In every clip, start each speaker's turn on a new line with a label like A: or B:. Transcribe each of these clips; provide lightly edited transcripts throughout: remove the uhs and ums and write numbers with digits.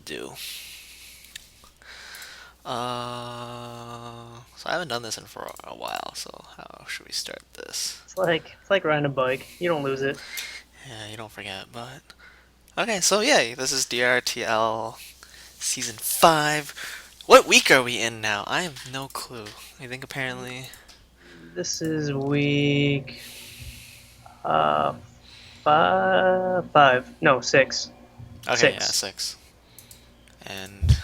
A: do? So I haven't done this in for a while, so how should we start this?
B: It's like riding a bike. You don't lose it.
A: Yeah, you don't forget, but... Okay, so yeah, this is DRTL Season 5. What week are we in now? I have no clue. I think apparently...
B: This is week uh five. No, six.
A: Okay, yeah,
B: Six.
A: 6. And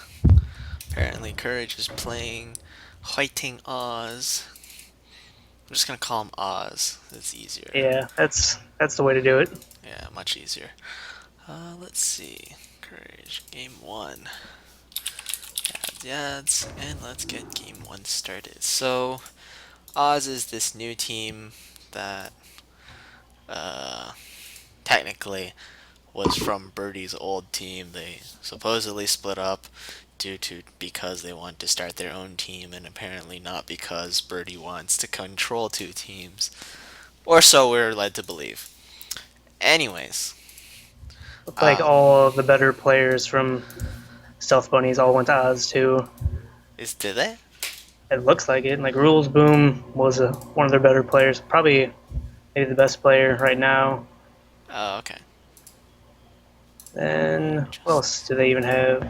A: apparently Courage is playing Hwaiting Oz. I'm just gonna call him Oz. It's easier.
B: Yeah, that's the way to do it.
A: Yeah, much easier. Let's see. Courage, game 1. Ads, and let's get game 1 started. So, Oz is this new team that, uh, technically was from Birdie's old team. They supposedly split up because they want to start their own team, and apparently not because Birdie wants to control two teams. Or so we're led to believe. Anyways,
B: Looks like
A: uh,
B: all of the better players from Stealth Bunnies all went to Oz too.
A: did they?
B: It looks like it. Like Rules Boom was one of their better players, probably maybe the best player right now.
A: Oh, okay.
B: Then what
A: Just,
B: else do they even have?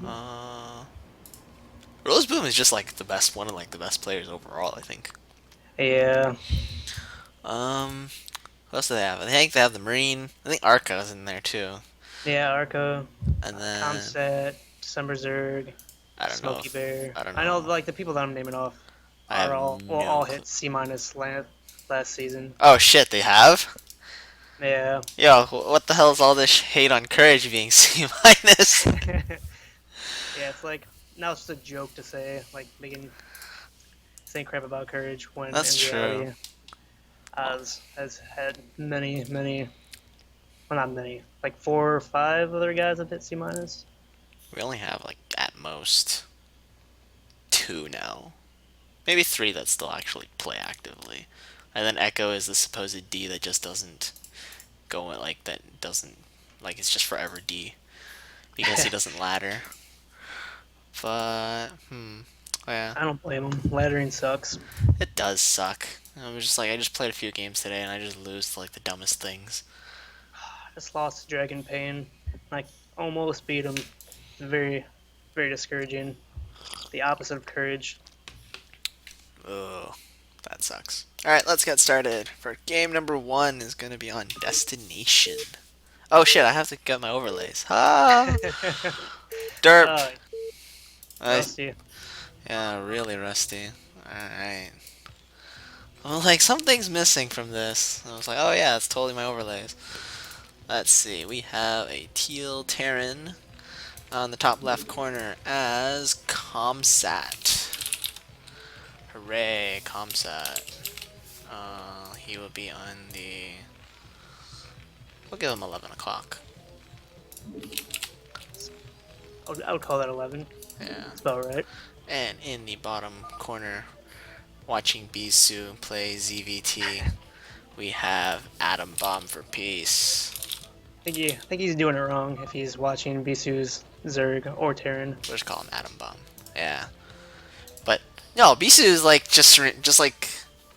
A: uh, Rose Boom is just like the best one of like the best players overall, I think.
B: Yeah,
A: Um, what else do they have? I think they have the Marine. I think Arca's in there too.
B: yeah, Arca,
A: And then
B: Comset, December Zerg,
A: I don't know
B: Smoky
A: if
B: Bear.
A: I don't
B: I know
A: know.
B: like the people that I'm naming off
A: I
B: are
A: have
B: all well
A: no
B: all
A: clue.
B: hit C minus last season.
A: Oh shit, they have?
B: Yeah.
A: Yo, what the hell is all this hate on Courage being C minus?
B: Yeah, it's like now it's just a joke to say like making saying crap about courage when
A: That's
B: in
A: true.
B: reality
A: Well,
B: Oz has had many well not many like four or five other guys have hit C minus.
A: we only have like at most two now. Maybe three that still actually play actively. And then Echo is the supposed D that just doesn't go in, like that doesn't like it's just forever D because he doesn't ladder. But yeah,
B: I don't blame him. Laddering sucks.
A: it does suck. I'm just like I just played a few games today and I just lose to like the dumbest things.
B: I just lost to Dragon Pain. I almost beat him. Very, very discouraging. The opposite of courage.
A: Ugh, that sucks. All right, let's get started. For game number 1 is gonna be on Destination. Oh shit, I have to get my overlays. Ah, derp.
B: uh,
A: I
B: Rusty.
A: Yeah, really rusty. All right. Well, like something's missing from this. I was like, oh yeah, it's totally my overlays. Let's see. We have a teal Terran on the top left corner as Comsat. Hooray, Comsat. He will be on the. We'll give him 11 o'clock.
B: I would call that 11.
A: Yeah.
B: That's about right.
A: And in the bottom corner, watching Bisu play ZVT, we have Atom Bomb for Peace.
B: I think he's doing it wrong if he's watching Bisu's Zerg or Terran.
A: We'll just call him Atom Bomb. Yeah. But no, Bisu is like just like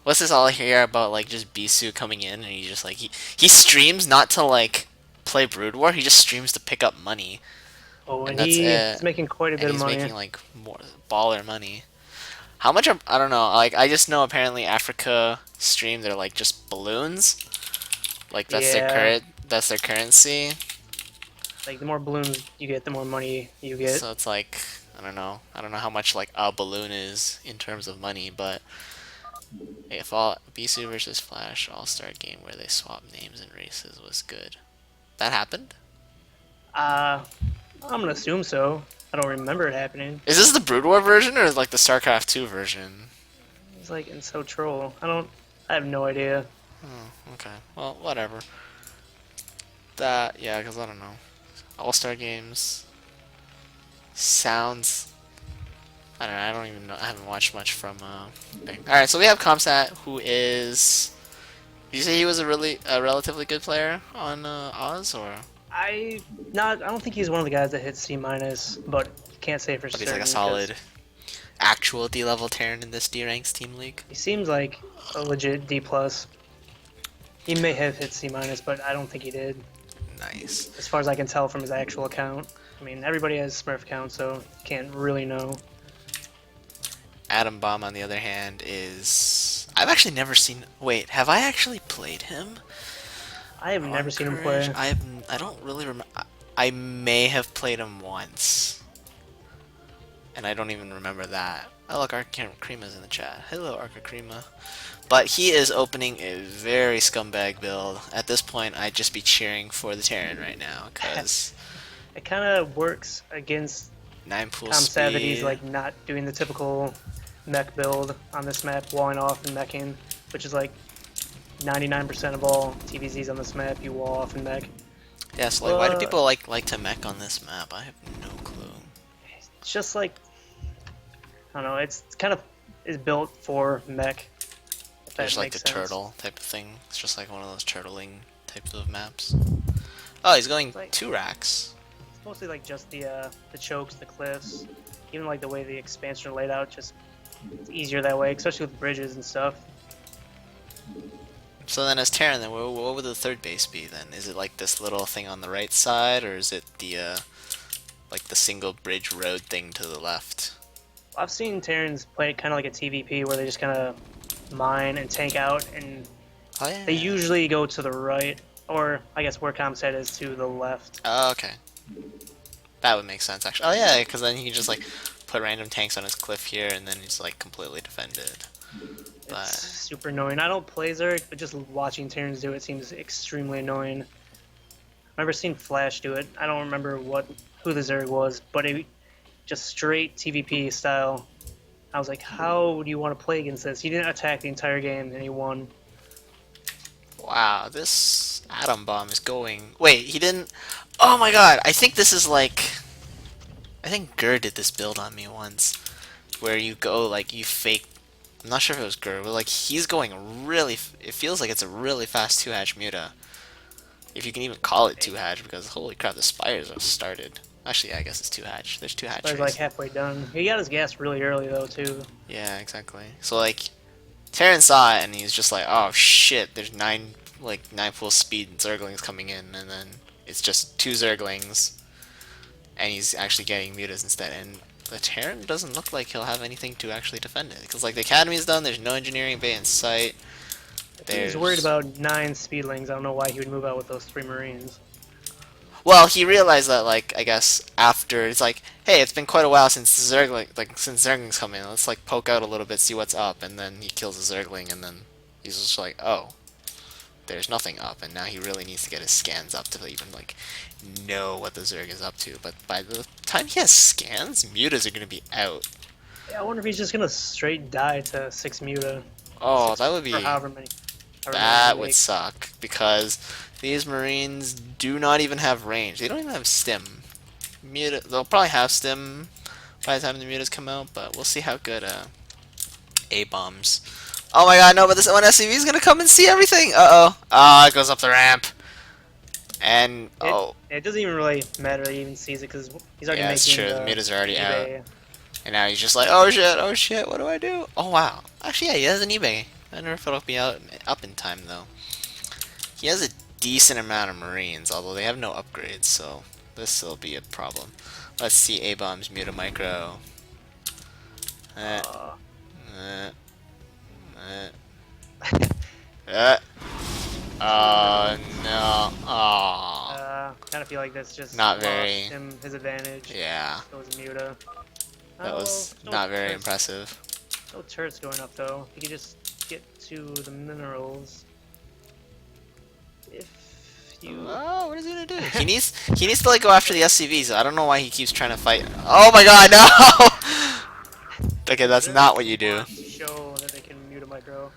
A: what's this all here about like just Bisu coming in and he just like he streams not to like play Brood War, he just streams to pick up money.
B: Oh,
A: And
B: and
A: that's
B: he's
A: it.
B: making quite a
A: And
B: bit of
A: he's
B: money.
A: making like more baller money. How much I don't know. Like I just know apparently Africa stream they're like just balloons. Like
B: Yeah,
A: that's their currency.
B: like the more balloons you get, the more money you get.
A: So it's like I don't know. I don't know how much like a balloon is in terms of money, but if all Bisu versus Flash All Star game where they swap names and races was good. That happened?
B: Uh, I'm gonna assume so. I don't remember it happening.
A: Is this the Brood War version or like the StarCraft 2 version?
B: It's like in so troll. I have no idea.
A: Oh, okay. Well, whatever. That yeah, because I don't know. All Star games sounds. I don't know. I don't even know. I haven't watched much from. Thing. All right, so we have Comsat, who is. Did you say he was a relatively good player on Oz, or?
B: I not. I don't think he's one of the guys that hits C minus, but can't say for
A: But he's like a
B: certain because
A: solid actual D level Terran in this D ranks team league.
B: he seems like a legit D plus. He may have hit C minus, but I don't think he did,
A: Nice.
B: as far as I can tell from his actual account. I mean, everybody has Smurf account, so you can't really know.
A: Atom Bomb, on the other hand, is. I've actually never seen. Wait, have I actually played him
B: I have
A: on
B: never seen him
A: Courage?
B: play.
A: I don't really remember. I may have played him once, and I don't even remember that. Oh look, Arcacrima's in the chat. Hello, Arcacrima. But he is opening a very scumbag build. At this point, I'd just be cheering for the Terran right now, because
B: It kind of works against
A: 9 pool
B: Tom Savady's
A: speed.
B: like not doing the typical mech build on this map, walling off and meching, which is like 99% of all TVZs on this map. You wall off and mech.
A: Yeah, so like, why do people like to mech on this map? I have no clue.
B: It's just like I don't know. It's kind of is built for mech. If that
A: There's like
B: makes
A: the
B: sense.
A: turtle type of thing. It's just like one of those turtling types of maps. Oh, he's going
B: Like-
A: 2 racks.
B: It's mostly like just the chokes, the cliffs, even like the way the expansion are laid out. Just it's easier that way, especially with bridges and stuff.
A: So then as Terran, then what would the third base be then? Is it like this little thing on the right side, or is it the like the single bridge road thing to the left?
B: I've seen Terrans play it kind of like a TVP where they just kind of mine and tank out, and
A: Oh yeah.
B: they usually go to the right, or I guess where Comset is to the left.
A: Oh, okay. That would make sense actually. Oh yeah, because then he can just like put random tanks on his cliff here, and then he's like completely defended.
B: It's
A: But
B: super annoying. I don't play Zerg, but just watching Terrans do it seems extremely annoying. I've never seen Flash do it. I don't remember who the Zerg was, but it just straight TVP style. I was like, how do you want to play against this? He didn't attack the entire game and he won.
A: wow, this atom bomb is going. Wait, he didn't. Oh my god! I think this is like. I think Gur did this build on me once, where you go like you fake. I'm not sure if it was Gur, but like he's going really. It feels like it's a really fast 2-hatch Muta. If you can even call it 2-hatch, because holy crap, the spires are started. Actually, yeah, I guess it's 2-hatch. There's 2-hatch.
B: So I was like halfway done. He got his gas really early though too.
A: Yeah, exactly. So like, Terran saw it and he's just like, oh shit, there's 9 full speed Zerglings coming in, and then it's just 2 Zerglings, and he's actually getting mutas instead. And the Terran doesn't look like he'll have anything to actually defend it, because like the Academy's done, there's no engineering bay in sight.
B: If he was worried about 9 speedlings, I don't know why he would move out with those 3 Marines.
A: Well, he realized that, like, I guess after it's like, hey, it's been quite a while since Zerglings come in. Let's like poke out a little bit, see what's up, and then he kills the Zergling, and then he's just like, oh, there's nothing up, and now he really needs to get his scans up to even like know what the Zerg is up to. But by the time he has scans, mutas are gonna be out.
B: Yeah, I wonder if he's just gonna straight die to 6 Muta.
A: Oh,
B: 6
A: that would be
B: or however many.
A: that would suck, because these Marines do not even have range. They don't even have stim. They'll probably have stim by the time the mutas come out, but we'll see how good A-bombs. Oh my god, no, but this one SCV is gonna come and see everything! Uh-oh. Ah, it goes up the ramp. And, oh.
B: It doesn't even really matter that he even sees it because he's already
A: Yeah,
B: making
A: it's true, the mutas are already
B: eBay.
A: out. And now he's just like, oh shit, what do I do? Oh wow. Actually, yeah, he has an eBay. I don't know if it'll be up in time, though. He has a decent amount of Marines, although they have no upgrades, so this will be a problem. Let's see A-bombs, Muta Micro. Uh, oh no. Oh.
B: Kind of feel like that's just
A: Not
B: lost
A: very.
B: him his advantage.
A: Yeah.
B: It was Muta.
A: That was not very impressive.
B: No turrets going up though. He could just get to the minerals. If you.
A: Oh, what is he gonna do? he needs to like go after the SCVs. I don't know why he keeps trying to fight. Oh my god, no! Okay, that's not what you do.
B: Show that they can mute a micro.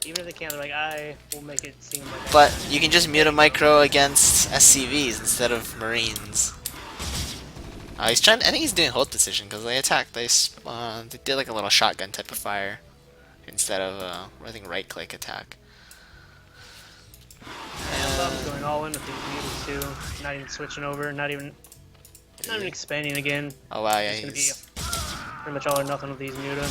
B: Even if they can't, they're like, I will make it seem like.
A: But you can just mute a micro against SCVs instead of Marines. He's trying. I think he's doing hold decision because they attacked. They did like a little shotgun type of fire instead of I think right click attack.
B: I'm going all in with these mutas. too. Not even switching over. Not even expanding again.
A: Oh wow, yeah,
B: Just gonna be
A: he's...
B: pretty much all or nothing with these Muta.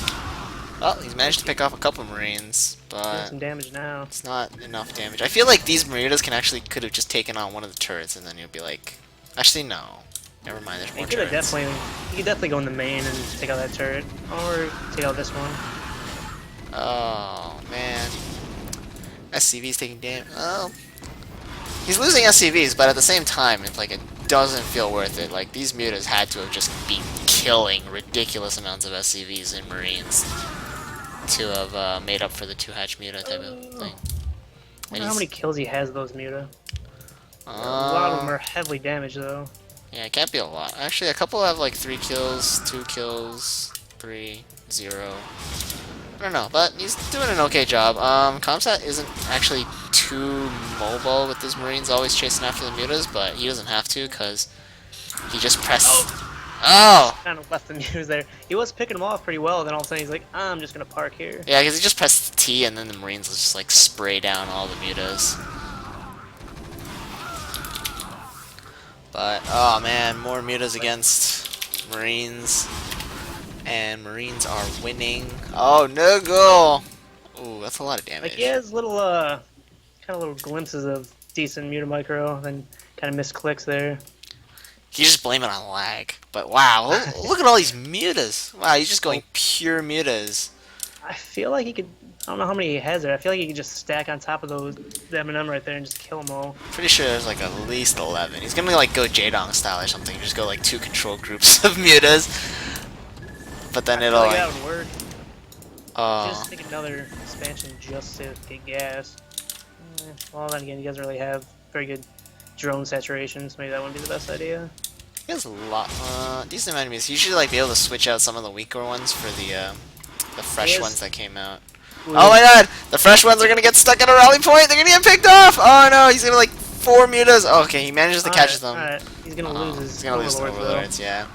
A: Well, he's managed to pick off a couple Marines,
B: Doing
A: but
B: some damage now.
A: it's not enough damage. I feel like these Maritas could have just taken on one of the turrets, and then you'd be like... Actually, no. Never mind, there's more turrets.
B: He could definitely go in the main and take out that turret. Or take out this one.
A: Oh, man. SCV's taking damage. Oh. He's losing SCVs, but at the same time, it doesn't feel worth it. Like, these mutas had to have just been killing ridiculous amounts of SCVs and Marines to have made up for the 2-hatch muta type of thing.
B: I wonder how many kills he has those Muta. A lot of them are heavily damaged though.
A: Yeah, it can't be a lot. Actually, a couple have like 3 kills, 2 kills, 3, 0. I don't know, but he's doing an okay job. Comsat isn't actually too mobile with his Marines always chasing after the mutas, but he doesn't have to because he just pressed... Oh!
B: Kind of left the Mutas there. He was picking them off pretty well, then all of a sudden he's like, I'm just gonna park here.
A: Yeah, because he just pressed T and then the Marines will just like spray down all the mutas. But, oh man, more mutas against Marines. And Marines are winning. Oh, no goal! Ooh, that's a lot of damage.
B: Like, he has little, kind of little glimpses of decent Muta micro, then kind of misclicks there.
A: You just blame it on lag. But wow, look at all these mutas. Wow, he's just going pure mutas.
B: I feel like he could, I don't know how many he has there. I feel like he could just stack on top of the M&M right there and just kill them all.
A: Pretty sure there's like at least 11. He's gonna like go Jaedong style or something. Just go like 2 control groups of mutas. But then it'll like...
B: that would work. Just take another expansion just to get gas. Well, then again, he doesn't really have very good drone saturation, so maybe that wouldn't be the best idea.
A: He has a lot, decent enemies. You should like be able to switch out some of the weaker ones for the fresh ones that came out.
B: Ooh.
A: Oh my god! The fresh ones are gonna get stuck at a rally point! They're gonna get picked off! Oh no, he's gonna like 4 mutas! Oh, okay, he manages to catch them.
B: Alright, he's gonna lose his
A: He's gonna lose the overlords, yeah.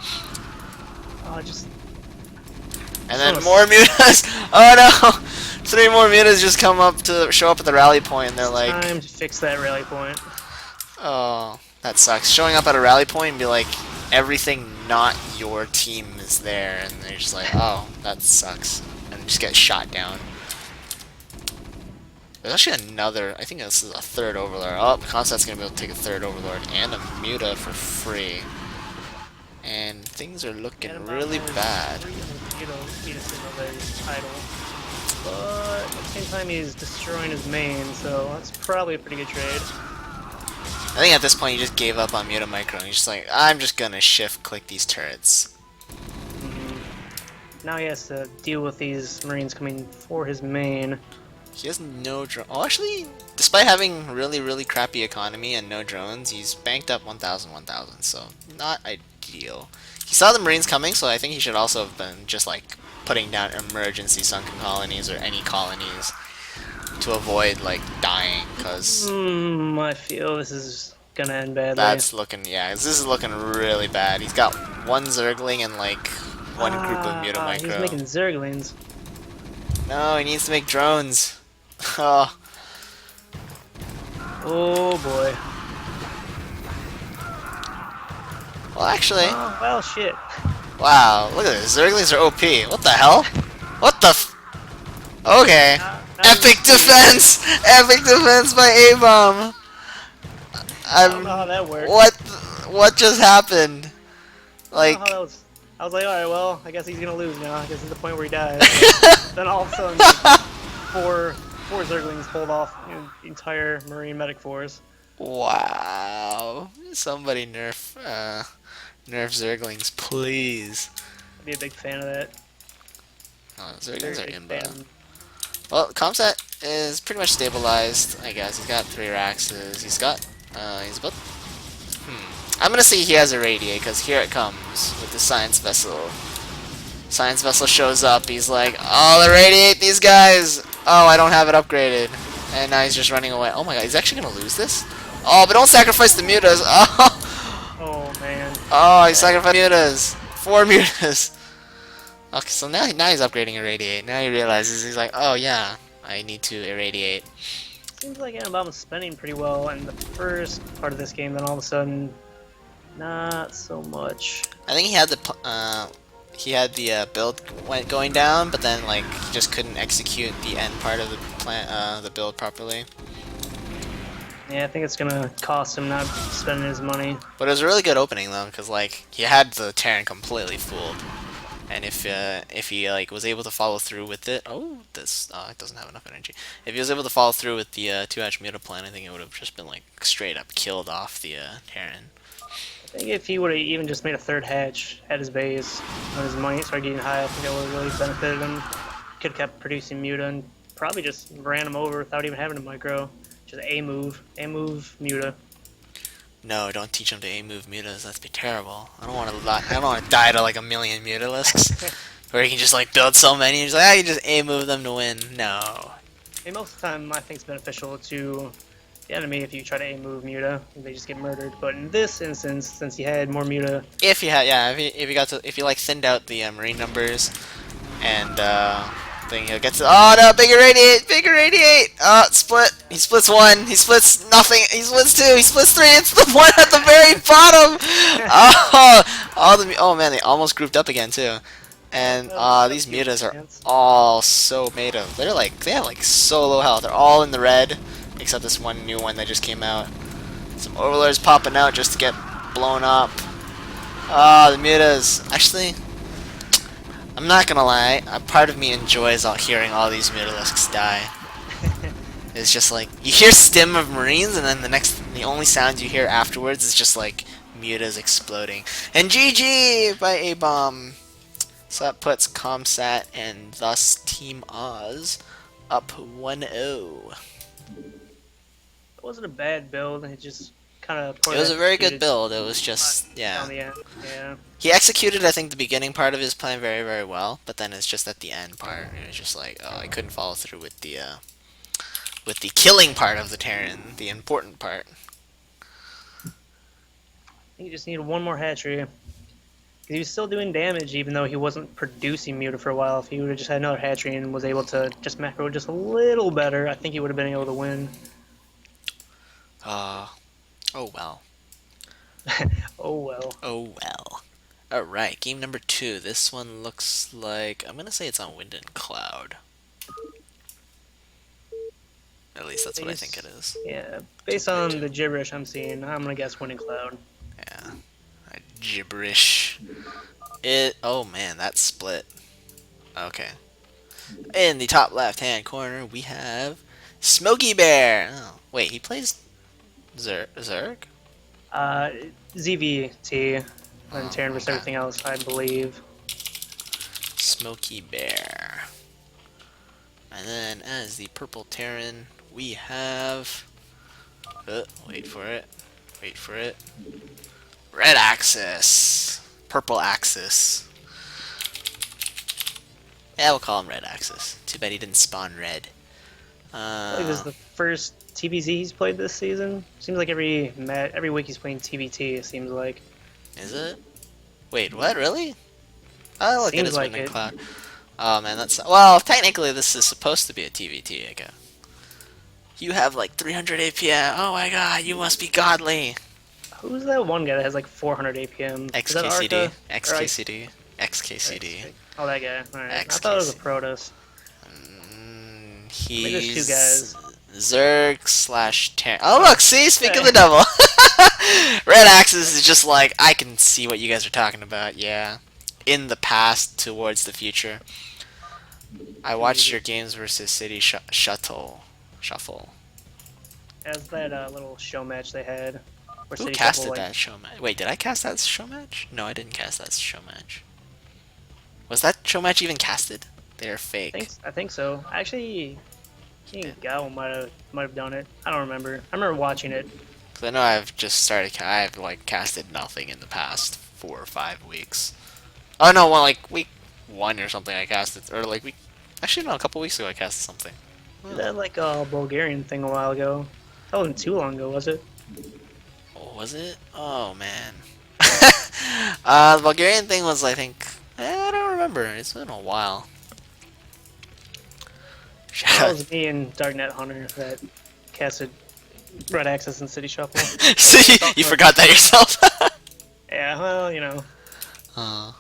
B: Oh, just...
A: And then more mutas! Oh no! 3 more mutas just come up to show up at the rally point and they're like...
B: Time to fix that rally point.
A: Oh, that sucks. Showing up at a rally point and be like, everything not your team is there, and they're just like, oh, that sucks. And just get shot down. There's actually another, I think this is a 3rd overlord. Oh, Constant's gonna be able to take a 3rd overlord and a muta for free. And things are looking really bad.
B: You know, need a single title. But at the same time, he's destroying his main, so that's probably a pretty good trade.
A: I think at this point he just gave up on Muta Micro and he's just like, I'm just gonna shift click these turrets.
B: Now he has to deal with these Marines coming for his main.
A: He has no drone. Oh, actually, despite having really crappy economy and no drones, he's banked up 1,000, so not ideal. He saw the Marines coming, so I think he should also have been just like putting down emergency sunken colonies or any colonies to avoid like dying, because
B: I feel this is gonna end badly.
A: that's looking, yeah, this is looking really bad. He's got 1 Zergling and like 1 group of Muta Micro.
B: He's making Zerglings.
A: No, he needs to make drones. Oh.
B: Oh boy.
A: Well, actually.
B: Oh, well, shit.
A: Wow, look at this. Zerglings are OP. What the hell? What the f... Okay. Epic defense! Epic defense by A-Bomb!
B: I don't know how that worked.
A: What just happened? Like...
B: I was like, alright, well, I guess he's gonna lose now. I guess it's the point where he dies. Then all of a sudden, four Zerglings hold off the entire Marine medic force.
A: Wow. Somebody nerf Zerglings, please.
B: I'd be a big fan of that.
A: Oh, Zerglings are imba. Well, Comsat is pretty much stabilized, I guess. He's got 3 Raxes. He's about... I'm gonna say he has a Radiate, because here it comes with the Science Vessel. Science Vessel shows up, he's like, oh, the Radiate these guys! Oh, I don't have it upgraded. And now he's just running away. Oh my god, he's actually gonna lose this? Oh, but don't sacrifice the mutas!
B: Oh, man.
A: Oh, he sacrificed mutas! 4 mutas! Okay, so now he's upgrading Irradiate. Now he realizes, he's like, oh yeah, I need to Irradiate.
B: seems like Annabom's spending pretty well in the first part of this game, then all of a sudden, not so much.
A: I think he had the build went going down, but then like he just couldn't execute the end part of the the build properly.
B: Yeah, I think it's gonna cost him not spending his money.
A: But it was a really good opening though, because like he had the Terran completely fooled, and if he like was able to follow through with it, oh this it doesn't have enough energy. If he was able to follow through with the 2-hatch muta plan, I think it would have just been like straight up killed off the Terran.
B: I think if he would have even just made a third hatch at his base when his money started getting high, I think that would have really benefited him. Could have kept producing muta and probably just ran him over without even having a micro. Just A move, muta.
A: No, don't teach him to A-move mutas. That'd be terrible. I don't want to. I don't want to die to like a million mutalisks, where he can just like build so many. He's like, I can just A-move them to win. No.
B: And most of the time, I think it's beneficial to the enemy if you try to A move muta, they just get murdered. But in this instance, since he had more muta,
A: If you had, yeah, if you like thinned out the marine numbers, and then he'll get to. Oh no, big irradiate. Oh, split. He splits one. He splits nothing. He splits two. He splits three. It's the one at the very bottom. Oh man, they almost grouped up again too. And these mutas are all so made of. They have like so low health. They're all in the red, except this one new one that just came out. Some overlords popping out just to get blown up. Ah, the mutas. Actually, I'm not gonna lie. A part of me enjoys hearing all these mutalisks die. It's just like you hear stim of marines, and then the only sound you hear afterwards is just like mutas exploding. And GG by A bomb. So that puts Comsat and thus Team Oz up 1-0.
B: it wasn't a bad build. It just kind of.
A: It was a very good build. It was just
B: On
A: yeah.
B: the end. Yeah.
A: He executed, I think, the beginning part of his plan very, very well, but then it's just at the end part. It was just like, oh, I couldn't follow through with the killing part of the Terran, the important part.
B: I think you just need one more hatchery. He was still doing damage even though he wasn't producing muta for a while. If he would have just had another hatchery and was able to just macro just a little better, I think he would have been able to win.
A: Oh well.
B: Oh well.
A: Oh well. Alright, game number 2. This one looks like, I'm gonna say it's on Wind and Cloud. At least that's what I think it is.
B: Yeah, based on the gibberish I'm seeing, I'm gonna guess Winning Cloud.
A: Yeah. Gibberish. Oh man, that split. Okay. In the top left hand corner, we have Smokey Bear. Oh, wait, he plays Zerg?
B: ZVT and Terran versus
A: okay.
B: everything else, I believe.
A: Smokey Bear. And then as the purple Terran, we have. Wait for it. Red Axis. Purple Axis. Yeah, we'll call him Red Axis. Too bad he didn't spawn red.
B: I believe this is the first TBZ he's played this season. Seems like every week he's playing TBT, it seems like.
A: Is it? Wait, what? Really? Oh, look, it
B: Seems
A: is
B: like
A: Wind and
B: it.
A: Cloud. Oh man, that's well. Technically, this is supposed to be a TVT. I guess. You have like 300 APM. Oh my god, you must be godly.
B: Who's that one guy that has like 400 APM? Is that
A: XKCD,
B: Arca?
A: XKCD, XKCD.
B: Oh, that guy. Alright. I thought it was a Protoss. Maybe there's two
A: He's
B: guys.
A: Zerg slash Terran. Oh look, see, speak of the devil. Red Axis is just like, I can see what you guys are talking about. Yeah, in the past towards the future. I watched your games versus City Shuffle.
B: As that little show match they had. Where
A: Who
B: City
A: casted
B: Shuffle,
A: that show match? Wait, did I cast that show match? No, I didn't cast that show match. Was that show match even casted? They're fake.
B: I think so. Actually, I think Gal might have done it. I don't remember. I remember watching it.
A: Cause I know I've just started. I've like casted nothing in the past 4 or 5 weeks. Oh no, well like week 1 or something I casted, or like week. Actually no, a couple weeks ago I casted something.
B: Did that like a Bulgarian thing a while ago? That wasn't too long ago, was it?
A: Oh, was it? Oh man. The Bulgarian thing was, I think. I don't remember. It's been a while.
B: That was me and Darknet Hunter that casted Red Access and City Shuffle.
A: So
B: It's all
A: you
B: for,
A: forgot that yourself.
B: yeah, well, you know.
A: uh,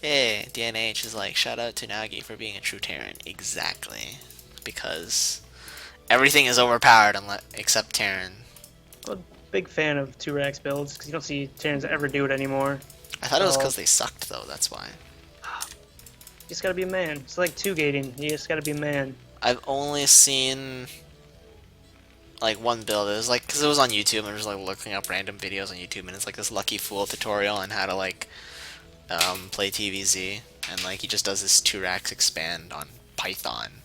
A: hey, DNH is like, shout out to Nagi for being a true Terran. Exactly. Because everything is overpowered except Terran.
B: I'm a big fan of 2-Rax builds because you don't see Terrans ever do it anymore.
A: I thought it was
B: So,
A: because they sucked, though, that's why.
B: you just gotta be a man. It's like 2-gating. You just gotta be a man.
A: I've only seen like one build. It was like, because it was on YouTube, and I was like looking up random videos on YouTube, and it's like this Lucky Fool tutorial on how to like play TVZ, and like he just does this 2-Rax expand on Python.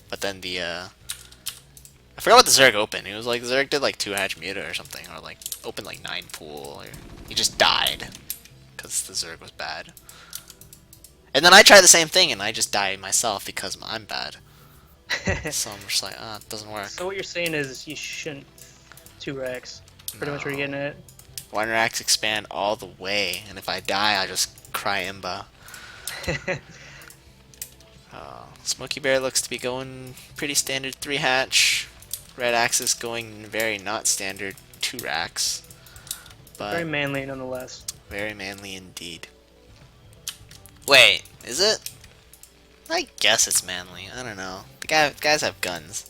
A: But then I forgot what the Zerg opened. It was like Zerg did like 2-hatch muta or something, or like opened like 9 pool, or he just died because the Zerg was bad. And then I tried the same thing, and I just died myself because I'm bad. So I'm just like, it doesn't work.
B: So what you're saying is you shouldn't 2-Rax. Pretty much what you're getting at.
A: 1-Rax expand all the way, and if I die, I just cry Imba. Smokey Bear looks to be going pretty standard 3-hatch. Red Axis going very not standard 2-Rax. But
B: Very manly nonetheless.
A: very manly indeed. Wait, is it? I guess it's manly. I don't know. The guys have guns.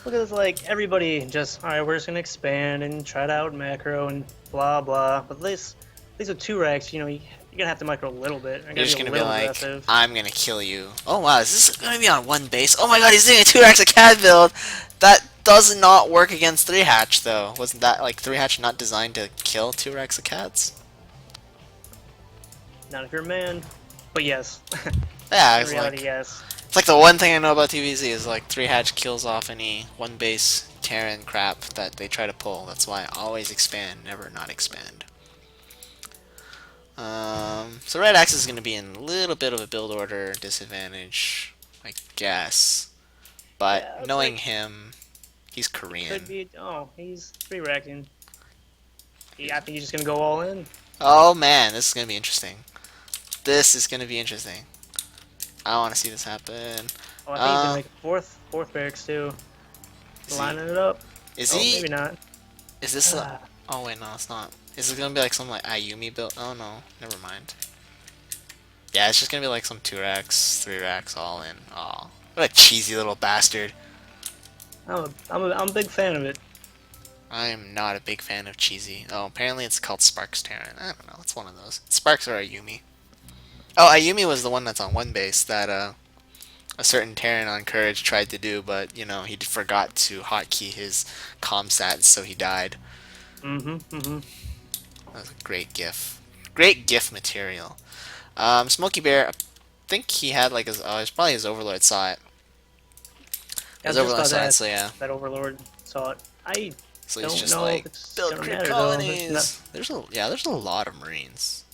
B: Look at this, like, everybody just, alright, we're just gonna expand and try it out macro and blah blah. But these with 2-Rax, you know, you're gonna have to micro a little bit.
A: You're just
B: be a
A: gonna be
B: little
A: like,
B: aggressive.
A: I'm gonna kill you. Oh wow, is this gonna be on one base? Oh my god, he's doing a 2-Rax a cat build! That does not work against 3-hatch though. Wasn't that like 3-hatch not designed to kill 2-Rax a cats?
B: Not if you're a man. But yes.
A: Yeah,
B: In
A: it's
B: reality,
A: like,
B: yes.
A: it's like the one thing I know about TVZ is like 3-hatch kills off any one base Terran crap that they try to pull. That's why I always expand, never not expand. So Red Axe is going to be in a little bit of a build order disadvantage, I guess. But
B: Yeah,
A: knowing
B: like,
A: him, he's Korean.
B: could be, oh, he's 3-Racking. Yeah, I think he's just gonna go all in.
A: Oh man, this is going to be interesting. This is going to be interesting. I want to see this happen.
B: Oh, I think he's in like fourth barracks too. Lining it up.
A: Is
B: Oh,
A: he?
B: maybe not.
A: Is this
B: Ah.
A: oh wait, no, it's not. Is it gonna be like some like Ayumi build? Oh no, never mind. Yeah, it's just gonna be like some 2-Rax, 3-Rax all in. Aw, what a cheesy little bastard.
B: I'm a big fan of it.
A: I am not a big fan of cheesy. Oh, apparently it's called Sparks Terran. I don't know, it's one of those. Sparks or Ayumi. Oh, Ayumi was the one that's on one base that a certain Terran on Courage tried to do, but you know, he forgot to hotkey his comsats, so he died.
B: Mm-hmm.
A: That was a great GIF. Great GIF material. Smokey Bear, I think he had like his, it's probably his Overlord saw it.
B: I
A: His
B: was just
A: Overlord
B: about to
A: saw it,
B: ask
A: so yeah.
B: that Overlord saw it. I
A: So he's
B: don't
A: just
B: know
A: like,
B: if it's
A: build
B: gonna
A: crit
B: matter though.
A: colonies. There's a lot of Marines.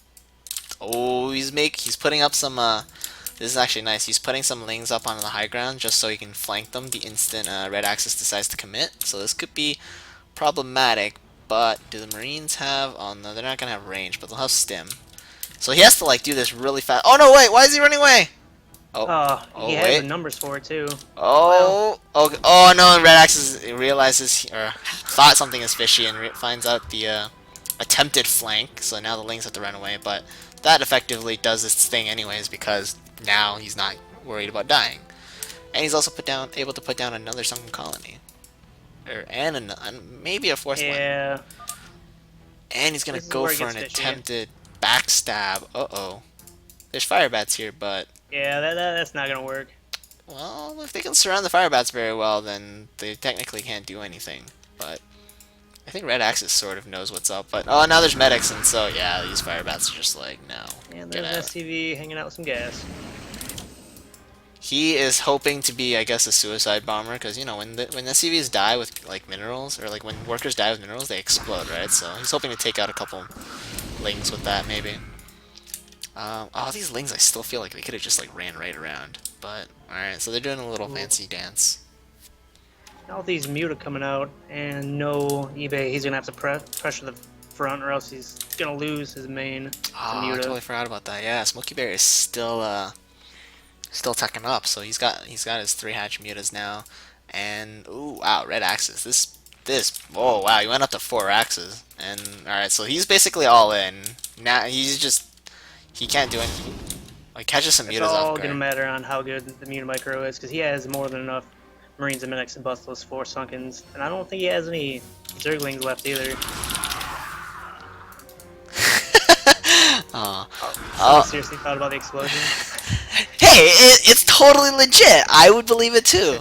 A: Oh, he's putting up some, this is actually nice. He's putting some Lings up on the high ground just so he can flank them the instant Red Axis decides to commit. So this could be problematic, but do the Marines have, oh no, they're not gonna have range, but they'll have stim. So he has to like do this really fast. Oh no, wait, why is he running away? Oh,
B: He
A: oh
B: has the
A: wait.
B: numbers for it too.
A: Oh, okay. Oh no, Red Axis realizes, or thought something is fishy and finds out the attempted flank, so now the Lings have to run away, but that effectively does its thing anyways because now he's not worried about dying. And he's also able to put down another sunken colony. And maybe a fourth one.
B: Yeah.
A: And he's gonna
B: This is
A: go
B: where it
A: for
B: gets
A: an
B: fishy.
A: attempted backstab. Uh-oh. There's fire bats here, but
B: Yeah, that's not gonna work.
A: well, if they can surround the fire bats very well, then they technically can't do anything. But I think Red Axis sort of knows what's up. But oh, now there's medics, and so yeah, these fire bats are just like, no,
B: And
A: get
B: there's
A: out.
B: STV hanging out with some gas.
A: He is hoping to be, I guess, a suicide bomber because you know when SCVs die with like minerals, or like when workers die with minerals, they explode, right? So he's hoping to take out a couple Lings with that, maybe. Oh, these Lings, I still feel like they could have just like ran right around. But alright, so they're doing a little fancy dance.
B: All these Muta coming out and no eBay, he's gonna have to pressure the front or else he's gonna lose his main to
A: Oh, I
B: Muta.
A: totally forgot about that. Yeah, Smokey Bear is still tucking up, so he's got his 3-hatch mutas now. And ooh, wow, red axes. This. Oh wow, you went up to 4 axes. And all right, so he's basically all in. Now he's just he can't do anything. Oh, he catches some
B: It's
A: mutas off
B: all gonna
A: guard.
B: matter on how good the Mutant Micro is, because he has more than enough Marines and Medics to bust those 4 Sunkens, and I don't think he has any Zerglings left either.
A: Oh.
B: Someone
A: Oh.
B: seriously thought about the explosion.
A: Hey, it's totally legit. I would believe it too.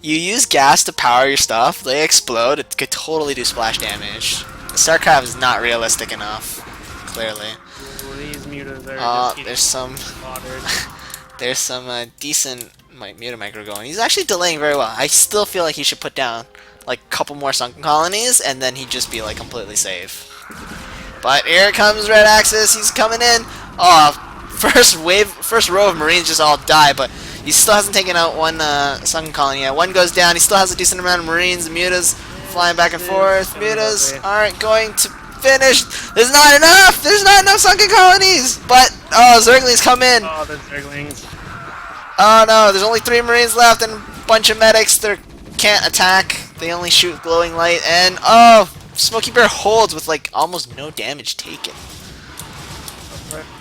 A: You use gas to power your stuff, they explode, it could totally do splash damage. StarCraft is not realistic enough, clearly.
B: Ooh, these mutas are just getting
A: There's some
B: slaughtered.
A: there's some decent muta micro going. He's actually delaying very well. I still feel like he should put down like a couple more sunken colonies and then he'd just be like completely safe. But here comes Red Axis, he's coming in. Oh, first row of Marines just all die, but he still hasn't taken out one sunken colony yet. One goes down, he still has a decent amount of Marines. The mutas flying back and forth. Mutas aren't going to finish. There's not enough! There's not enough sunken colonies! But, oh, Zerglings come in.
B: Oh, the Zerglings.
A: Oh no, there's only 3 Marines left and a bunch of medics. They can't attack. They only shoot glowing light. And, oh, Smokey Bear holds with like almost no damage taken.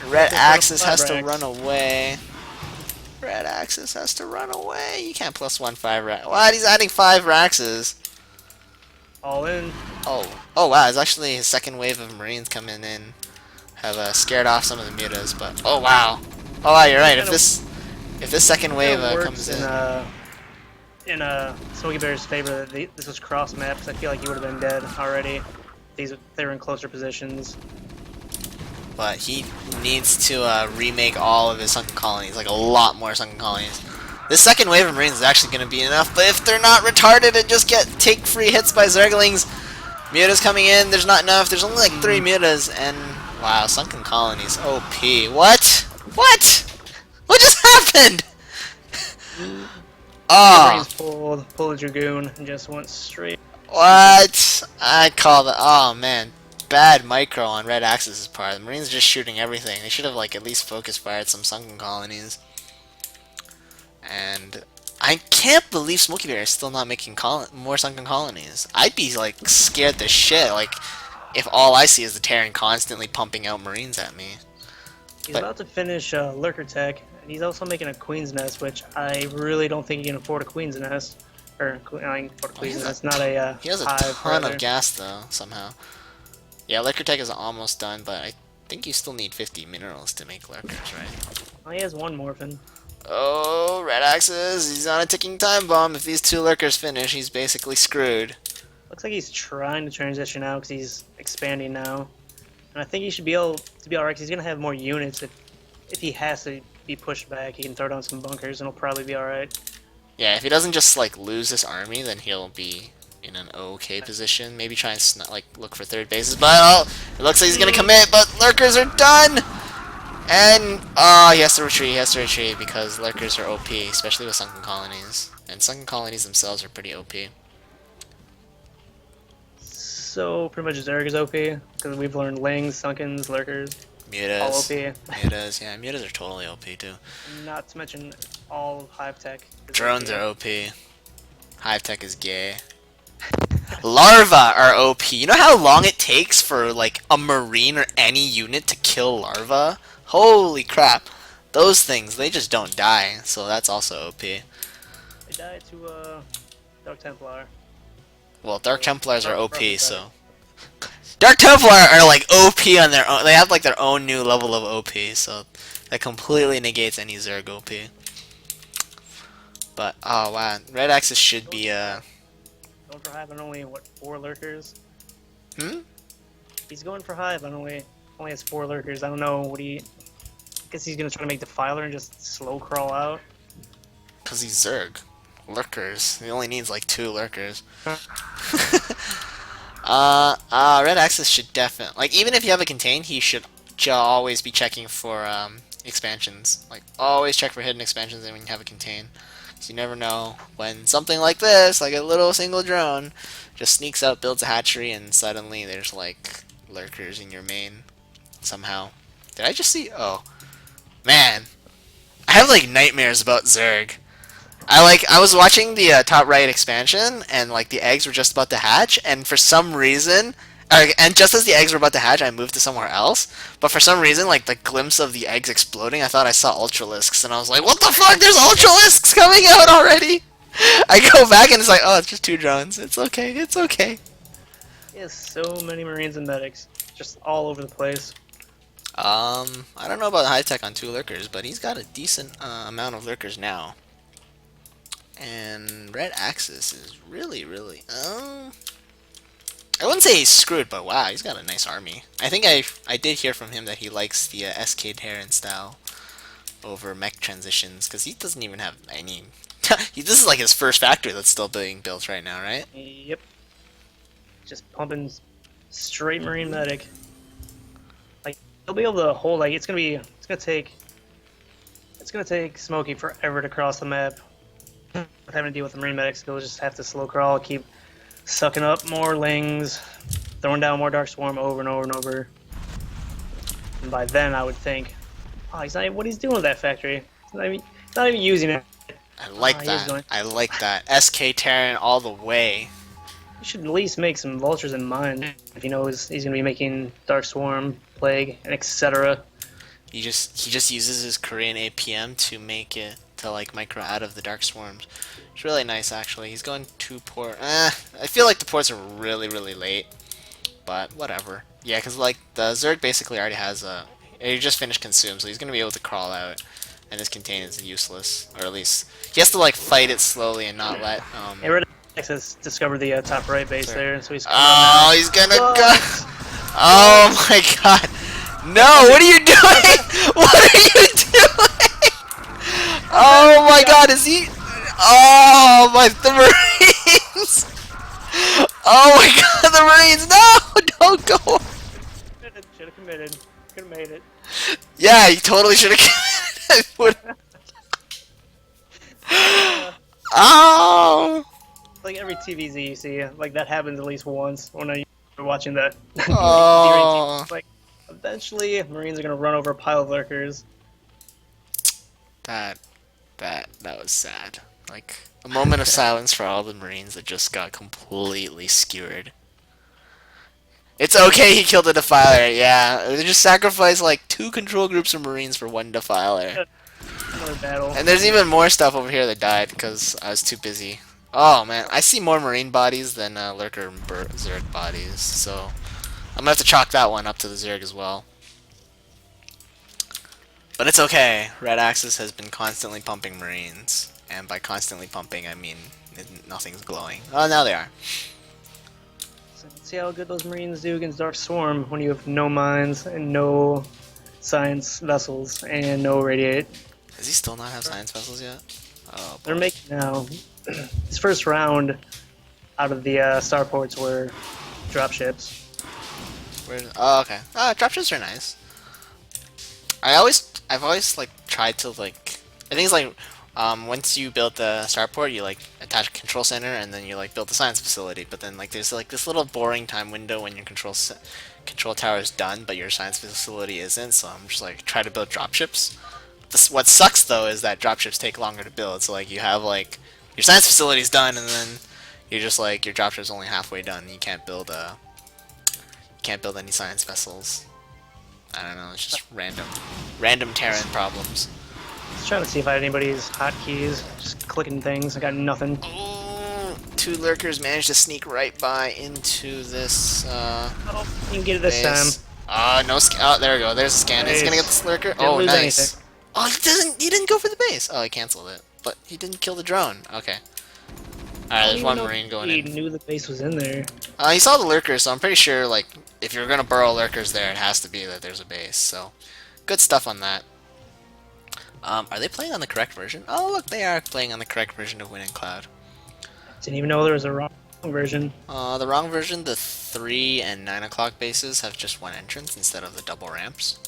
A: Red Axis has to run away. Red Axis has to run away. You can't plus 1 5 Rax. What? He's adding 5 Raxes.
B: All in.
A: Oh wow, it's actually his second wave of Marines coming in. Have scared off some of the mutas, but oh wow. Oh wow, you're right. If this second wave comes
B: in Smokey Bear's favor that this was cross maps, I feel like he would have been dead already. They were in closer positions.
A: But he needs to remake all of his sunken colonies, like a lot more sunken colonies. This second wave of Marines is actually going to be enough, but if they're not retarded and just take free hits by Zerglings, mutas coming in, there's not enough. There's only like 3 mutas, and wow, sunken colonies, OP. What? What? What just happened? Oh.
B: Pulled a Dragoon and just went straight.
A: What? I call that. Oh man, bad micro on Red Axis' part. The Marines are just shooting everything. They should have like at least focus fired some sunken colonies. And I can't believe Smokey Bear is still not making more sunken colonies. I'd be like scared to shit. Like if all I see is the Terran constantly pumping out Marines at me.
B: He's about to finish Lurker Tech, and he's also making a Queen's Nest, which I really don't think he can afford a Queen's Nest. Or, I can afford a Queen's Nest, not a
A: he has a ton of gas, though, somehow. Yeah, Lurker Tech is almost done, but I think you still need 50 minerals to make Lurkers, right?
B: Oh, he has 1 Morphin.
A: Oh, Red Axis, he's on a ticking time bomb. If these 2 Lurkers finish, he's basically screwed.
B: Looks like he's trying to transition out because he's expanding now. And I think he should be able to be alright because he's going to have more units. If he has to be pushed back, he can throw down some bunkers and he'll probably be alright.
A: Yeah, if he doesn't just like lose this army, then he'll be in an okay position. Maybe try and like look for 3rd bases. But oh, it looks like he's going to commit, but Lurkers are done! And, oh, he has to retreat because Lurkers are OP, especially with sunken colonies. And sunken colonies themselves are pretty OP.
B: So, pretty much Zerg is OP, because we've learned Lings, Sunkens, Lurkers,
A: Mutas.
B: all OP.
A: Mutas, yeah, mutas are totally OP too.
B: Not to mention all of Hive Tech.
A: Drones are OP. Hive Tech is gay. Larva are OP. You know how long it takes for like a Marine or any unit to kill larva? Holy crap. Those things, they just don't die, so that's also OP.
B: They died to Dark Templar.
A: Well, Dark Templars are OP, so... Dark Templar are like OP on their own. They have like their own new level of OP, so that completely negates any Zerg OP. But, oh wow, Red Axis should be,
B: Going for Hive on only, what, 4 Lurkers?
A: Hmm?
B: He's going for Hive on only has 4 Lurkers. I don't know what he... I guess he's gonna try to make Defiler and just slow crawl out.
A: Cause he's Zerg. Lurkers. He only needs like 2 Lurkers. Red Axis should definitely... Like, even if you have a contain, he should always be checking for, expansions. Like, always check for hidden expansions when you have a contain. So you never know when something like this, like a little single drone, just sneaks out, builds a hatchery, and suddenly there's, like, Lurkers in your main. Somehow. Did I just see... Oh. Man. I have, like, nightmares about Zerg. I was watching the top right expansion, and like the eggs were just about to hatch, and for some reason, and just as the eggs were about to hatch, I moved to somewhere else. But for some reason, like the glimpse of the eggs exploding, I thought I saw ultralisks, and I was like, "What the fuck? There's ultralisks coming out already!" I go back and it's like, "Oh, it's just two drones. It's okay. It's okay."
B: He has so many Marines and medics, just all over the place.
A: I don't know about high tech on two lurkers, but he's got a decent amount of lurkers now. And Red Axis is really, really. I wouldn't say he's screwed, but wow, he's got a nice army. I think I did hear from him that he likes the SK Terran style over mech transitions because he doesn't even have any. This is like his first factory that's still being built right now, right?
B: Yep. Just pumping straight Marine medic. Like he'll be able to hold. Like it's gonna take Smokey forever to cross the map. Having to deal with the Marine medics, he'll just have to slow crawl, keep sucking up more lings, throwing down more Dark Swarm over and over and over. And by then, I would think, oh, he's not even, what he's doing with that factory. He's not even using it.
A: I like that. I like that. SK Terran all the way.
B: You should at least make some vultures in mind if he knows he's going to be making Dark Swarm, Plague, and etc.
A: He just uses his Korean APM to make it to like micro out of the Dark Swarms. It's really nice actually. He's going to port. I feel like the ports are really late, but whatever. Yeah, because like the Zerg basically already has a. He just finished consume, so he's gonna be able to crawl out, and this contain is useless, or at least he has to like fight it slowly and not let.
B: Hey, Red X has discovered the top right base there, so he's.
A: Oh, he's gonna go. Oh my god. No, what are you doing? What are you doing? Oh my god, is he? Oh my, the Marines! Oh my god, the Marines! No, don't go.
B: Should have committed. Could have made it.
A: Yeah, he totally should have committed. Oh!
B: Like every TVZ you see, like that happens at least once when you're watching that.
A: Oh.
B: Like eventually, Marines are gonna run over a pile of lurkers.
A: That was sad. Like a moment of silence for all the Marines that just got completely skewered. It's okay, he killed a defiler. Yeah, they just sacrificed like 2 control groups of Marines for 1 defiler.
B: Another battle.
A: And there's even more stuff over here that died because I was too busy. Oh man, I see more Marine bodies than Lurker and Zerg bodies, so I'm gonna have to chalk that one up to the Zerg as well. But it's okay. Red Axis has been constantly pumping Marines, and by constantly pumping, I mean nothing's glowing. Oh, now they are.
B: So let's see how good those Marines do against Dark Swarm when you have no mines and no science vessels and no radiate.
A: Does he still not have science vessels yet? Oh, boy.
B: They're making now. His first round out of the starports were dropships.
A: Oh, okay. Dropships are nice. I've always like tried to like. I think it's like once you build the starport, you like attach a control center, and then you like build the science facility. But then like there's like this little boring time window when your control tower is done, but your science facility isn't. So I'm just like try to build dropships. What sucks though is that dropships take longer to build. So like you have like your science facility's done, and then you're just like your dropship's only halfway done. You can't build any science vessels. I don't know. It's just random Terran problems.
B: Just trying to see if I had anybody's hotkeys. Just clicking things. I got nothing.
A: Oh, 2 lurkers managed to sneak right by into this.
B: Oh, you can get it this
A: base.
B: time.
A: No scan. Oh, there we go. There's a scan. He's gonna get this lurker. Oh, nice.
B: Anything.
A: Oh, he didn't go for the base. Oh, he canceled it, but he didn't kill the drone. Okay. All right, there's 1 Marine going in.
B: He knew the base was in there.
A: He saw the lurkers, so I'm pretty sure like if you're gonna burrow lurkers there, it has to be that there's a base. So, good stuff on that. Are they playing on the correct version? Oh, look, they are playing on the correct version of Wind and Cloud.
B: Didn't even know there was a wrong version.
A: The wrong version, the 3 and 9 o'clock bases have just 1 entrance instead of the double ramps.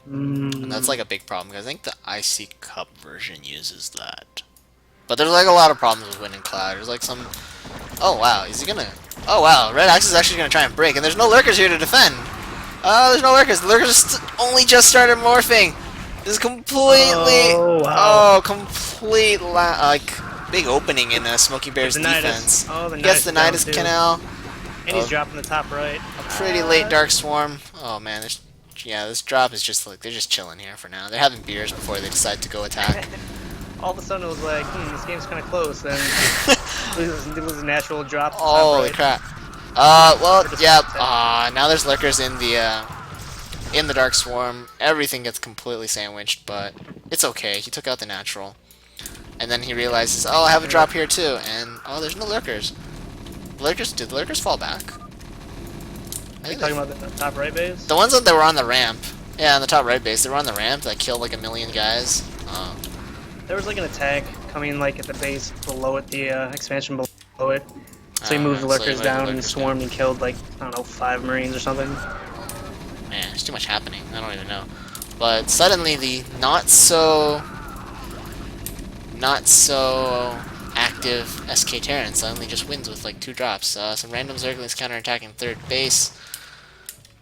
A: And that's like a big problem, because I think the IC Cup version uses that. But there's like a lot of problems with Wind and Cloud. There's like some... Oh wow, is he gonna... Oh wow, Red Axe is actually gonna try and break, and there's no lurkers here to defend! There's no lurkers. The lurkers only just started morphing! This is completely...
B: Oh, wow.
A: Oh, complete like... big opening in Smokey Bear's
B: The Nidus.
A: defense.
B: Oh, the
A: He gets
B: Nidus
A: the
B: is down
A: Nidus
B: too.
A: Canal.
B: And he's dropping the top right.
A: A pretty late Dark Swarm. Oh man, yeah, this drop is just like they're just chilling here for now. They're having beers before they decide to go attack.
B: All of a sudden it was like, this game's kind of close, and it was a natural drop.
A: Holy
B: right.
A: crap! Well, yeah. Now there's lurkers in the Dark Swarm. Everything gets completely sandwiched, but it's okay. He took out the natural, and then he realizes, oh, I have a drop here too, and oh, there's no lurkers. Did the lurkers fall back?
B: Are you talking about the top right base?
A: The ones that were on the ramp. Yeah, on the top right base. They were on the ramp that killed like a million guys.
B: There was like an attack coming like at the base below it, the expansion below it. So he moved the lurkers down and swarmed and killed like, I don't know, 5 Marines or something.
A: Man, there's too much happening. I don't even know. But suddenly the not so active SK Terran suddenly just wins with like 2 drops. Some random Zerglings counterattacking third base.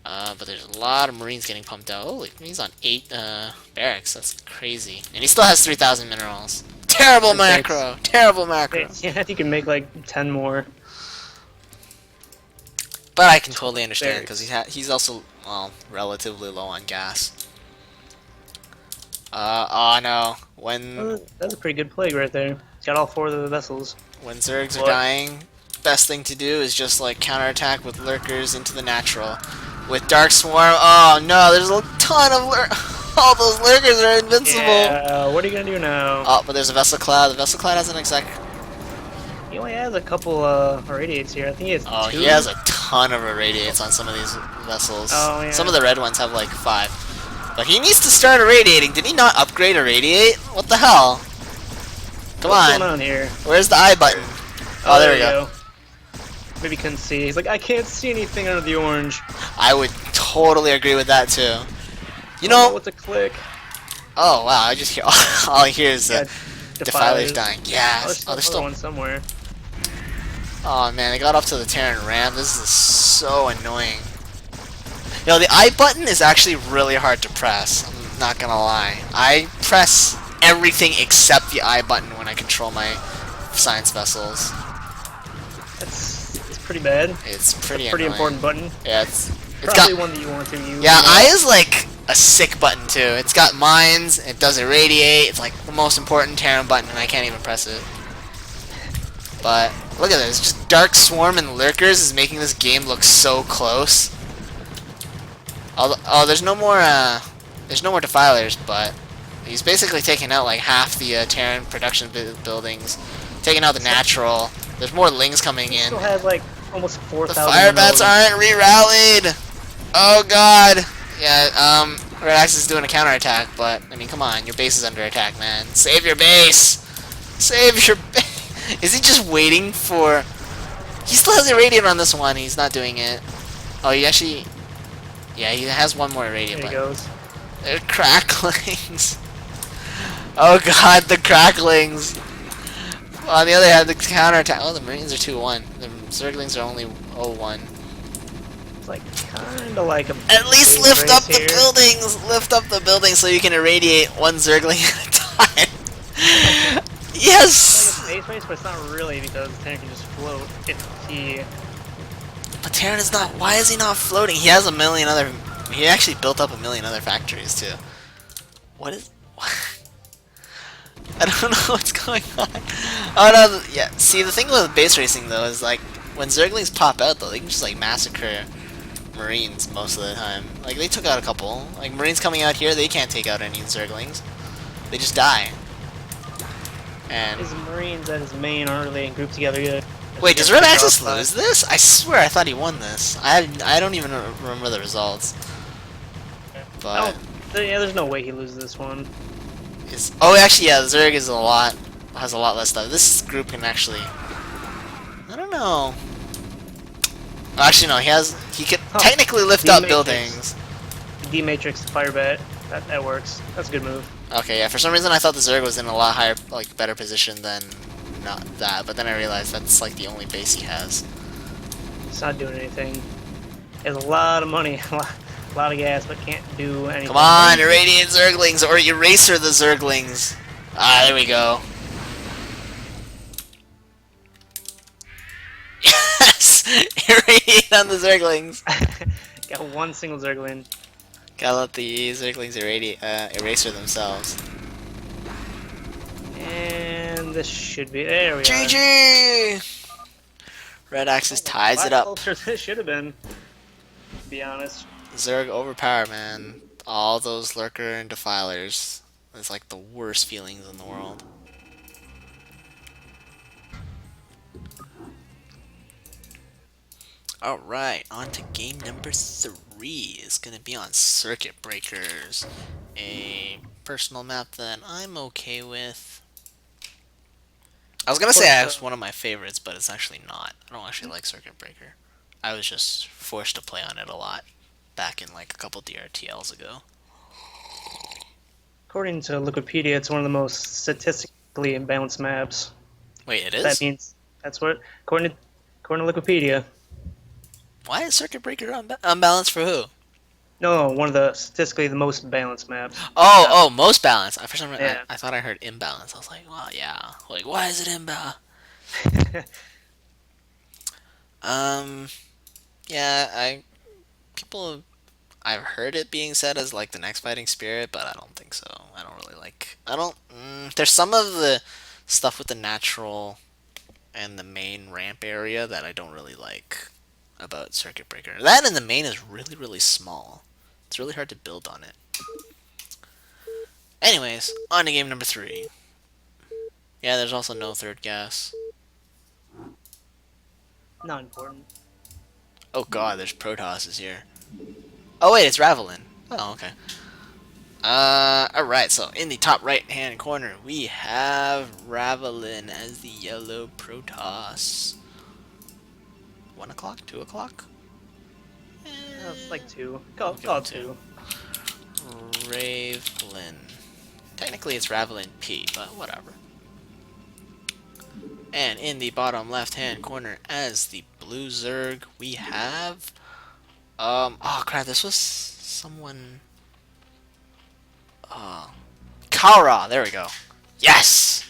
A: But there's a lot of Marines getting pumped out. Oh, he's on 8 barracks. That's crazy. And he still has 3,000 minerals. Terrible macro! Terrible macro!
B: Yeah, you can make like 10 more.
A: But I can totally understand because he's also, well, relatively low on gas. Oh no.
B: That's a pretty good plague right there. He's got all 4 of the vessels.
A: When Zergs are dying, best thing to do is just like counterattack with lurkers into the natural. With Dark Swarm, oh no, there's a ton of all those lurkers are invincible.
B: Yeah, what are you gonna do now?
A: Oh, but there's a Vessel Cloud. The Vessel Cloud has an exact.
B: He only has a couple irradiates here. I think he has 2.
A: Oh, he has a ton of irradiates on some of these vessels.
B: Oh, yeah.
A: Some of the red ones have like 5. But he needs to start irradiating. Did he not upgrade irradiate? What the hell? Come
B: What's
A: on.
B: going on here?
A: Where's the I button? Oh, there we go.
B: Maybe couldn't see. He's like, I can't see anything under the orange.
A: I would totally agree with that too. You know
B: what's a click?
A: Oh wow! I just hear all I hear is
B: Defilers
A: dying. Yeah.
B: Oh, there's still one somewhere.
A: Oh man, they got up to the Terran ramp. This is so annoying. You know, the I button is actually really hard to press. I'm not gonna lie. I press everything except the I button when I control my science vessels.
B: It's pretty bad.
A: It's pretty
B: annoying. Important button.
A: Yeah, it's
B: probably one that you want to use.
A: Yeah, I is like a sick button too. It's got mines. It does irradiate. It's like the most important Terran button, and I can't even press it. But look at this. Just Dark Swarm and Lurkers is making this game look so close. Oh, there's no more Defilers, but he's basically taking out like half the Terran production buildings, taking out the natural. There's more Lings coming in.
B: Still has like almost 4,000.
A: The fire bats aren't re-rallied. Oh god. Yeah. Red Axe is doing a counterattack, but I mean, come on, your base is under attack, man. Save your base. Save your base. Is he just waiting for? He still has irradiate on this one. He's not doing it. Oh, he actually. Yeah, he has one more irradiate.
B: There he goes.
A: They're cracklings. Oh god, the cracklings. On the other hand, the counterattack. Oh, the Marines are 2-1. The Zerglings are only 0-1.
B: It's like kinda like a.
A: At least lift up the buildings. Lift up the buildings so you can irradiate one Zergling at a time. Yes.
B: It's like a space race, but it's not really because Terran can just float if he.
A: But Terran is not. Why is he not floating? He has a million other. He actually built up a million other factories too. What is? I don't know what's going on. Oh no, yeah. See, the thing with base racing though is like when Zerglings pop out though, they can just like massacre Marines most of the time. Like they took out a couple. Like Marines coming out here, they can't take out any Zerglings. They just die. And
B: his Marines at his main aren't really grouped together yet.
A: wait, does Red Axis lose this? I swear I thought he won this. I don't even remember the results. But
B: yeah, there's no way he loses this one.
A: Oh, actually, yeah, the Zerg is has a lot less stuff. This group can actually, I don't know. Actually, no, he could technically lift up buildings.
B: D-Matrix Fire Bat, that works. That's a good move.
A: Okay, yeah, for some reason I thought the Zerg was in a lot higher, like, better position than not that, but then I realized that's like the only base he has.
B: It's not doing anything. He has a lot of money, a lot of gas, but can't do anything.
A: Come on, irradiate Zerglings, or eraser the Zerglings. Ah, there we go. Irradiate on the Zerglings.
B: Got one single Zerglin.
A: Gotta let the Zerglings eraser themselves.
B: And this should be. There we are.
A: GG! Red Axis
B: Oh,
A: ties
B: a
A: it
B: lot
A: up.
B: closer than it should have been, to be honest.
A: Zerg overpower, man. All those Lurker and Defilers. It's like the worst feelings in the world. Alright, on to game number 3. It's gonna be on Circuit Breakers. A personal map that I'm okay with. I was gonna say it's one of my favorites, but it's actually not. I don't actually like Circuit Breaker. I was just forced to play on it a lot back in like a couple DRTLs ago.
B: According to Wikipedia, it's one of the most statistically imbalanced maps.
A: Wait, it
B: That
A: is?
B: means that's what according to Wikipedia.
A: Why is Circuit Breaker unbalanced for who?
B: No, one of the statistically the most balanced maps.
A: Oh, most balanced. For some reason,
B: Yeah.
A: I thought I heard imbalance. I was like, well, yeah. Like, why is it imbalanced? Um, yeah, people, I've heard it being said as like the next fighting spirit, but I don't think so. I don't really like. There's some of the stuff with the natural and the main ramp area that I don't really like about Circuit Breaker. That and the main is really, really small. It's really hard to build on it. Anyways, on to game number 3. Yeah, there's also no third gas.
B: Not important.
A: Oh god, there's Protoss here. Oh wait, it's Ravelin. Oh, okay. Alright, so in the top right hand corner, we have Ravelin as the yellow Protoss. 1 o'clock? 2 o'clock?
B: It's like 2. Call
A: give it
B: it 2.
A: Ravelin. Technically it's Ravelin P, but whatever. And in the bottom left hand corner as the blue Zerg, we have oh crap, this was someone Kaura, there we go. Yes!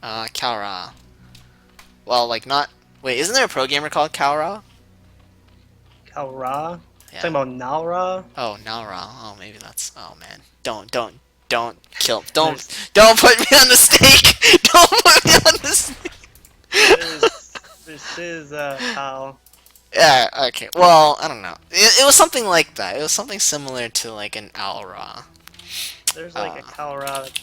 A: Kaura. Well, like not wait, isn't there a pro gamer called Kaura?
B: Kalra?
A: Yeah.
B: Talking about Nalra?
A: Oh, Naura. Oh, maybe that's. Oh man, don't kill. Don't
B: There's-
A: don't put me on the stake. Don't put me on the stake.
B: This is Kyle.
A: Yeah. Okay. Well, I don't know. It was something like that. It was something similar to like an Alra.
B: There's like a Kalra that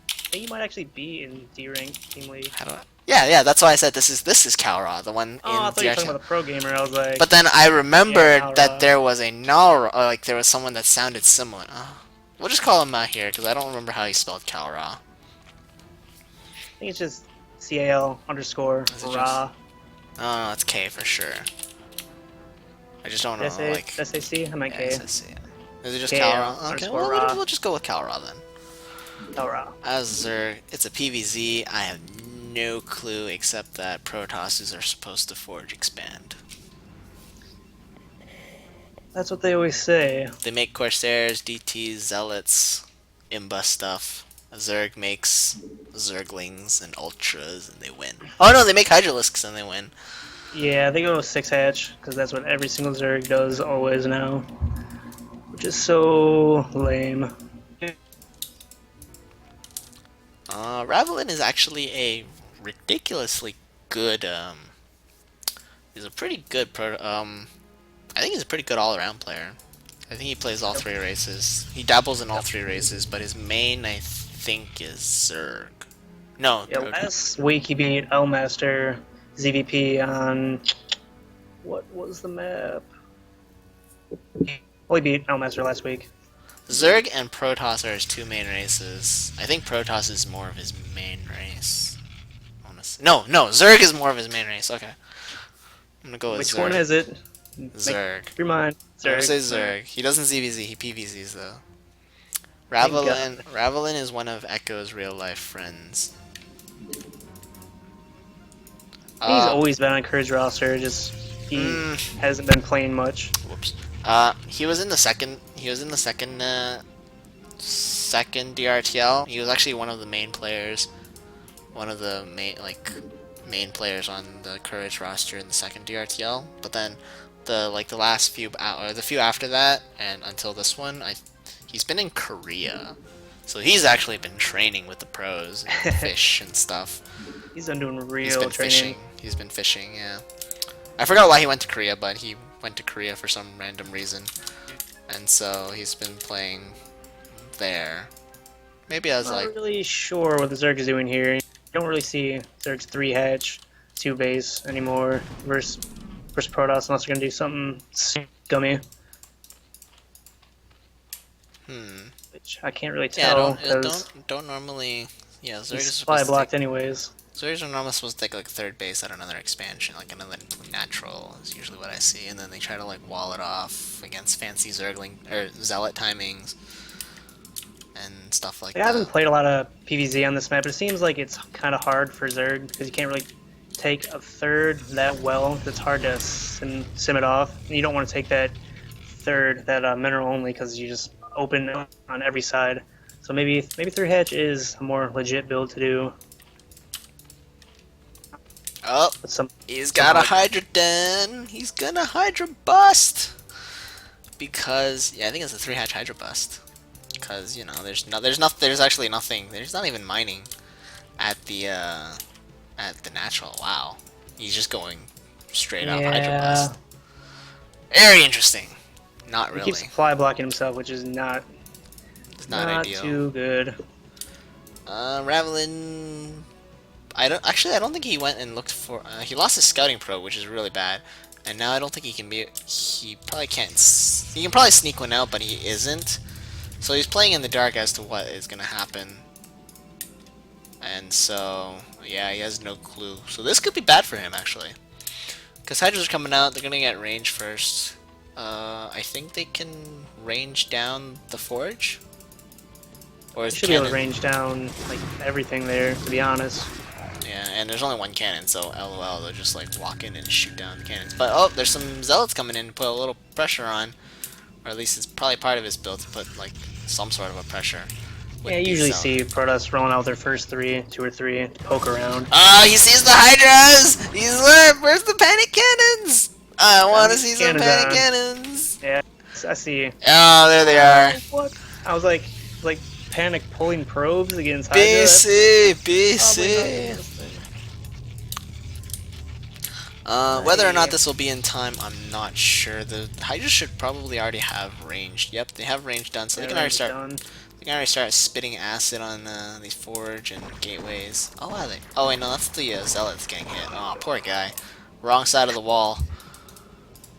B: I think you might actually be in D rank team league.
A: How do I? Yeah. That's why I said this is Kalra, the one
B: Oh, I
A: in
B: thought you were
A: DRTL.
B: talking about the pro gamer. I was like,
A: But then I remembered
B: Naura.
A: that there was a Naura, like there was someone that sounded similar. We'll just call him here because I don't remember how he spelled Kalra.
B: I think it's just CAL_Ra.
A: Oh, no, it's K for sure. I just don't know, like...
B: SAC? I meant
A: Yeah,
B: K.
A: SSC. Is it just
B: K,
A: Kalra? Okay,
B: underscore
A: well,
B: Ra.
A: we'll just go with Kalra then.
B: Kalra.
A: As Zerg, it's a PVZ. I have no clue except that Protosses are supposed to Forge Expand.
B: That's what they always say.
A: They make Corsairs, DTs, Zealots, Imba stuff. Zerg makes Zerglings and Ultras and they win. Oh no, they make Hydralisks and they win.
B: Yeah, they go 6 hatch, because that's what every single Zerg does always now. Which is so lame.
A: Ravelin is actually a ridiculously good, he's a pretty good I think he's a pretty good all-around player. I think he plays all 3 races. He dabbles in all 3 races, but his main, I think, is Zerg. No.
B: Yeah, last week he beat Elmaster ZVP on... What was the map? Well, he beat Elmaster last week.
A: Zerg and Protoss are his 2 main races. I think Protoss is more of his main race. No, Zerg is more of his main race. Okay. I'm gonna go with
B: Which
A: Zerg.
B: one is it?
A: Zerg.
B: Your mind.
A: I'm gonna say
B: Zerg.
A: Zerg. He doesn't ZVZ, he PVZs though.
B: Thank
A: Ravelin is one of Echo's real life friends.
B: He's always been on Kurt's roster, just he hasn't been playing much.
A: Whoops. He was in the second. He was in the second second DRTL. He was actually one of the main players. One of the main players on the Courage roster in the second DRTL. But then the last few or the few after that and until this one, he's been in Korea. So he's actually been training with the pros and fish and stuff.
B: He's done doing
A: He's
B: real
A: been
B: training.
A: fishing. He's been fishing, yeah. I forgot why he went to Korea, but he went to Korea for some random reason. And so he's been playing there. Maybe I was
B: Not
A: like,
B: really sure what the Zerg is doing here. You don't really see Zerg's 3 hatch, 2 base anymore versus Protoss unless they're gonna do something scummy, which I can't really
A: yeah,
B: tell because
A: don't normally, yeah, Zerg
B: he's
A: is
B: supply
A: supposed to
B: blocked
A: take,
B: anyways.
A: Zergs are normally supposed to take like third base at another expansion, like another natural is usually what I see, and then they try to like wall it off against fancy Zergling or Zealot timings and stuff like
B: I haven't
A: that.
B: played a lot of PvZ on this map, but it seems like it's kind of hard for Zerg because you can't really take a third that well. It's hard to sim it off. And you don't want to take that third, that mineral only, because you just open on every side. So maybe 3 hatch is a more legit build to do.
A: Oh,
B: But some
A: he's got a Hydra Den. He's gonna Hydra bust because yeah, I think it's a 3-hatch Hydra bust. Because you know, there's actually nothing. There's not even mining at the natural. Wow, he's just going straight up Hydra bust. Very interesting. Not really.
B: He keeps supply blocking himself, which is not
A: ideal.
B: too good.
A: Ravelin. I don't think he went and looked for. He lost his scouting probe, which is really bad. And now I don't think he can be. He probably can't. He can probably sneak one out, but he isn't. So he's playing in the dark as to what is gonna happen. And so yeah, he has no clue. So this could be bad for him actually. Because Hydras are coming out, they're gonna get range first. I think they can range down the forge. Or
B: Should be able to range down like everything there, to be honest.
A: Yeah, and there's only one cannon, so LOL, they'll just like walk in and shoot down the cannons. But oh, there's some zealots coming in to put a little pressure on, or at least it's probably part of his build to put like some sort of a pressure.
B: Yeah, you usually see Protoss rolling out their first 2 or 3, to poke around.
A: Ah, he sees the Hydras! He's where? Where's the panic cannons? I want to see some panic cannons.
B: Yeah, I see.
A: Oh, there they are.
B: What? I was like panic pulling probes against
A: BC,
B: Hydra.
A: BC. Whether or not this will be in time, I'm not sure. The Hydras should probably already have range. Yep, they have range done, so they can already start. They can already start spitting acid on these forge and gateways. Oh, wow, oh wait, no, that's the zealots getting hit. Oh, poor guy. Wrong side of the wall.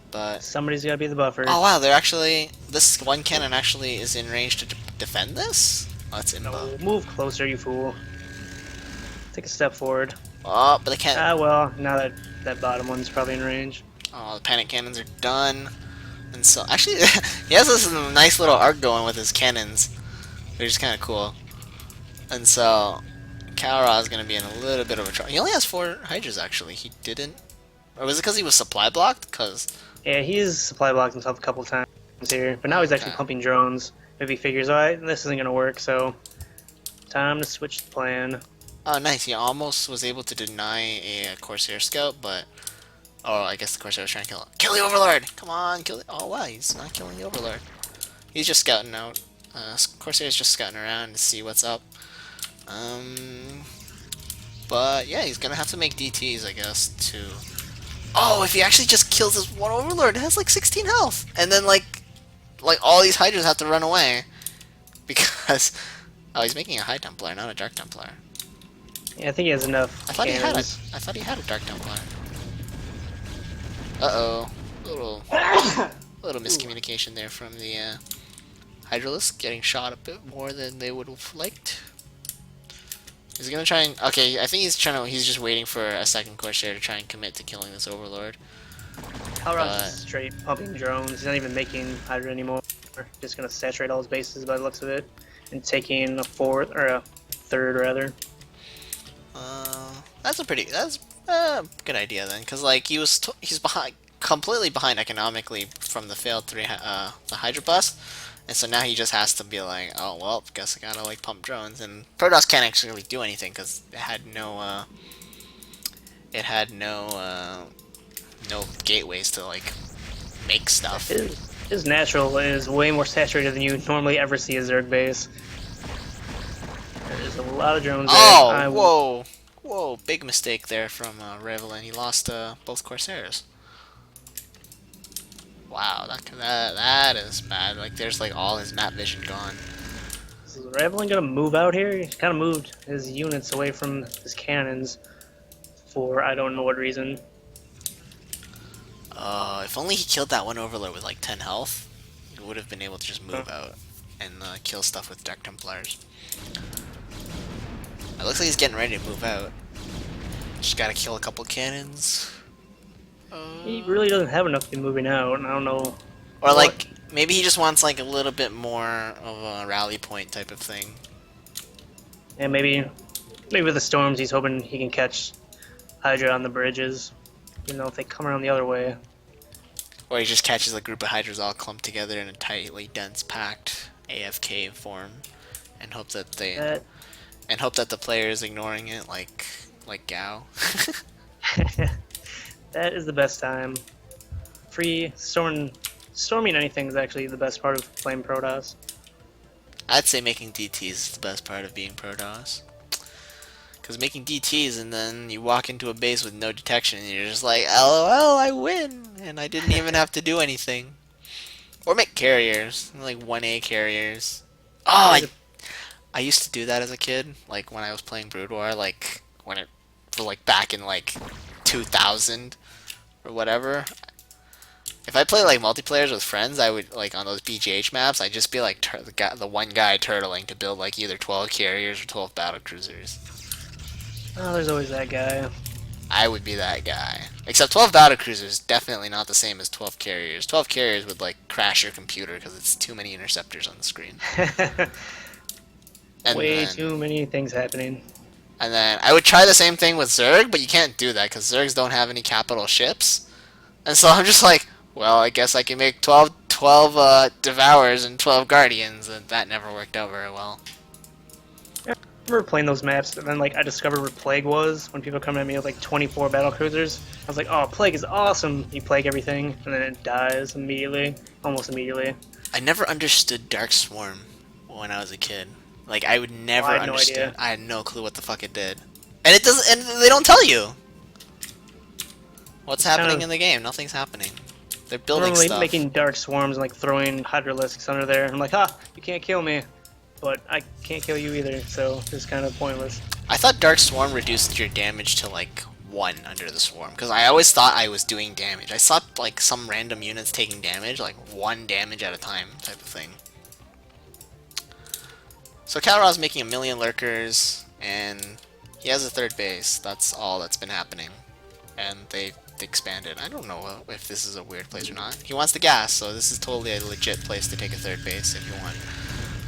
A: But
B: somebody's got to be the buffer.
A: oh wow, they're actually. This one cannon actually is in range to defend this. Oh, that's
B: no, move closer, you fool. Take a step forward.
A: Oh, but they can't.
B: Ah, well, now that bottom one's probably in range.
A: Oh, the panic cannons are done. And so, actually, he has this nice little arc going with his cannons, which is kind of cool. And so, Kalra is going to be in a little bit of a trouble. He only has 4 Hydras, actually. He didn't. Or was it because he was supply blocked? Because
B: yeah, he's supply blocked himself a couple times here, but now he's actually pumping drones. Maybe he figures, alright, this isn't going to work, so time to switch the plan.
A: oh, nice. He almost was able to deny a Corsair scout, but oh, I guess the Corsair was trying to kill him. Kill the Overlord! Come on, kill it. Oh, wow, he's not killing the Overlord. He's just scouting out. Corsair's just scouting around to see what's up. But yeah, he's gonna have to make DTs, I guess, to. Oh, if he actually just kills this one Overlord, it has like 16 health, and then like all these Hydras have to run away because oh, he's making a High Templar, not a Dark Templar.
B: Yeah, I think he has enough.
A: I thought he had a Dark Templar. Uh-oh. Little miscommunication there from the Hydralisk, getting shot a bit more than they would have liked. He's gonna try and okay, I think he's just waiting for a second Corsair to try and commit to killing this Overlord.
B: Halron's just straight pumping drones. He's not even making Hydra anymore. Just gonna saturate all his bases by the looks of it, and taking a 4th or a 3rd rather.
A: That's a good idea then, because like he's completely behind economically from the failed the Hydra bust, and so now he just has to be like, oh well, guess I gotta like pump drones, and Protoss can't actually do anything because it had no it had no gateways to like make stuff.
B: His natural is way more saturated than you normally ever see a Zerg base. There's a lot of drones there.
A: Oh, whoa, whoa! Big mistake there from Revelin. He lost both Corsairs. Wow, that is bad. Like there's like all his map vision gone.
B: Is Raveling gonna move out here? He kind of moved his units away from his cannons for I don't know what reason.
A: If only he killed that one Overlord with like 10 health, he would have been able to just move out and kill stuff with Dark Templars. It looks like he's getting ready to move out. Just gotta kill a couple cannons.
B: He really doesn't have enough to be moving out, and I don't know.
A: Or like, maybe he just wants like a little bit more of a rally point type of thing.
B: And maybe with the storms, he's hoping he can catch Hydra on the bridges. You know, if they come around the other way.
A: Or he just catches a group of Hydras all clumped together in a tightly dense, packed AFK form, and hope that the player is ignoring it, like Gao.
B: That is the best time. Storming anything is actually the best part of playing Protoss.
A: I'd say making DTs is the best part of being Protoss. Because making DTs and then you walk into a base with no detection and you're just like, LOL, I win! And I didn't even have to do anything. Or make carriers, like 1A carriers. Oh, I used to do that as a kid, like when I was playing Brood War, like when it, for like back in like 2000 or whatever. If I play like multiplayers with friends, I would like on those BGH maps, I'd just be like the one guy turtling to build like either 12 carriers or 12 battle cruisers.
B: Oh, there's always that guy.
A: I would be that guy. Except 12 battle cruisers definitely not the same as 12 carriers. 12 carriers would like crash your computer because it's too many interceptors on the screen.
B: Way too many things happening.
A: And then I would try the same thing with Zerg, but you can't do that because Zergs don't have any capital ships. And so I'm just like, well, I guess I can make 12 Devours and 12 Guardians, and that never worked out very well.
B: I remember playing those maps, and then like I discovered where Plague was when people come at me with like 24 battle cruisers. I was like, oh, Plague is awesome. You plague everything, and then it dies immediately, almost immediately.
A: I never understood Dark Swarm when I was a kid. Like I would never understand.
B: Idea.
A: I had no clue what the fuck it did, and it doesn't. And they don't tell you what's happening in the game. Nothing's happening. They're building stuff.
B: Making dark swarms and like throwing Hydralisks under there. I'm like, you can't kill me, but I can't kill you either. So it's kind of pointless.
A: I thought Dark Swarm reduced your damage to like 1 under the swarm because I always thought I was doing damage. I saw like some random units taking damage, like 1 damage at a time type of thing. So Kalraw's making 1,000,000 lurkers, and he has a 3rd base. That's all that's been happening. And they expanded. I don't know if this is a weird place or not. He wants the gas, so this is totally a legit place to take a 3rd base if you want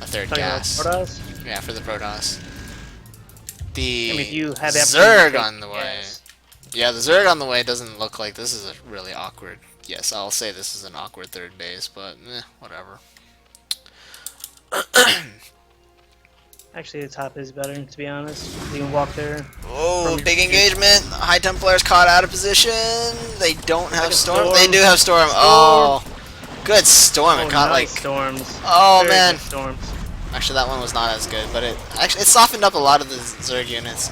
A: a 3rd gas. Yeah, for the Protoss. The Zerg on the way. Yes. Yeah, the Zerg on the way doesn't look like this is a really awkward. Yes, I'll say this is an awkward 3rd base, but whatever.
B: Actually, the top is better, to be honest. You can walk there.
A: Oh, big engagement. High Templars caught out of position. They don't have Storm. They do have Storm. Oh, good Storm. It caught like
B: storms.
A: Oh man.
B: Storms.
A: Actually, that one was not as good, but it softened up a lot of the Zerg units.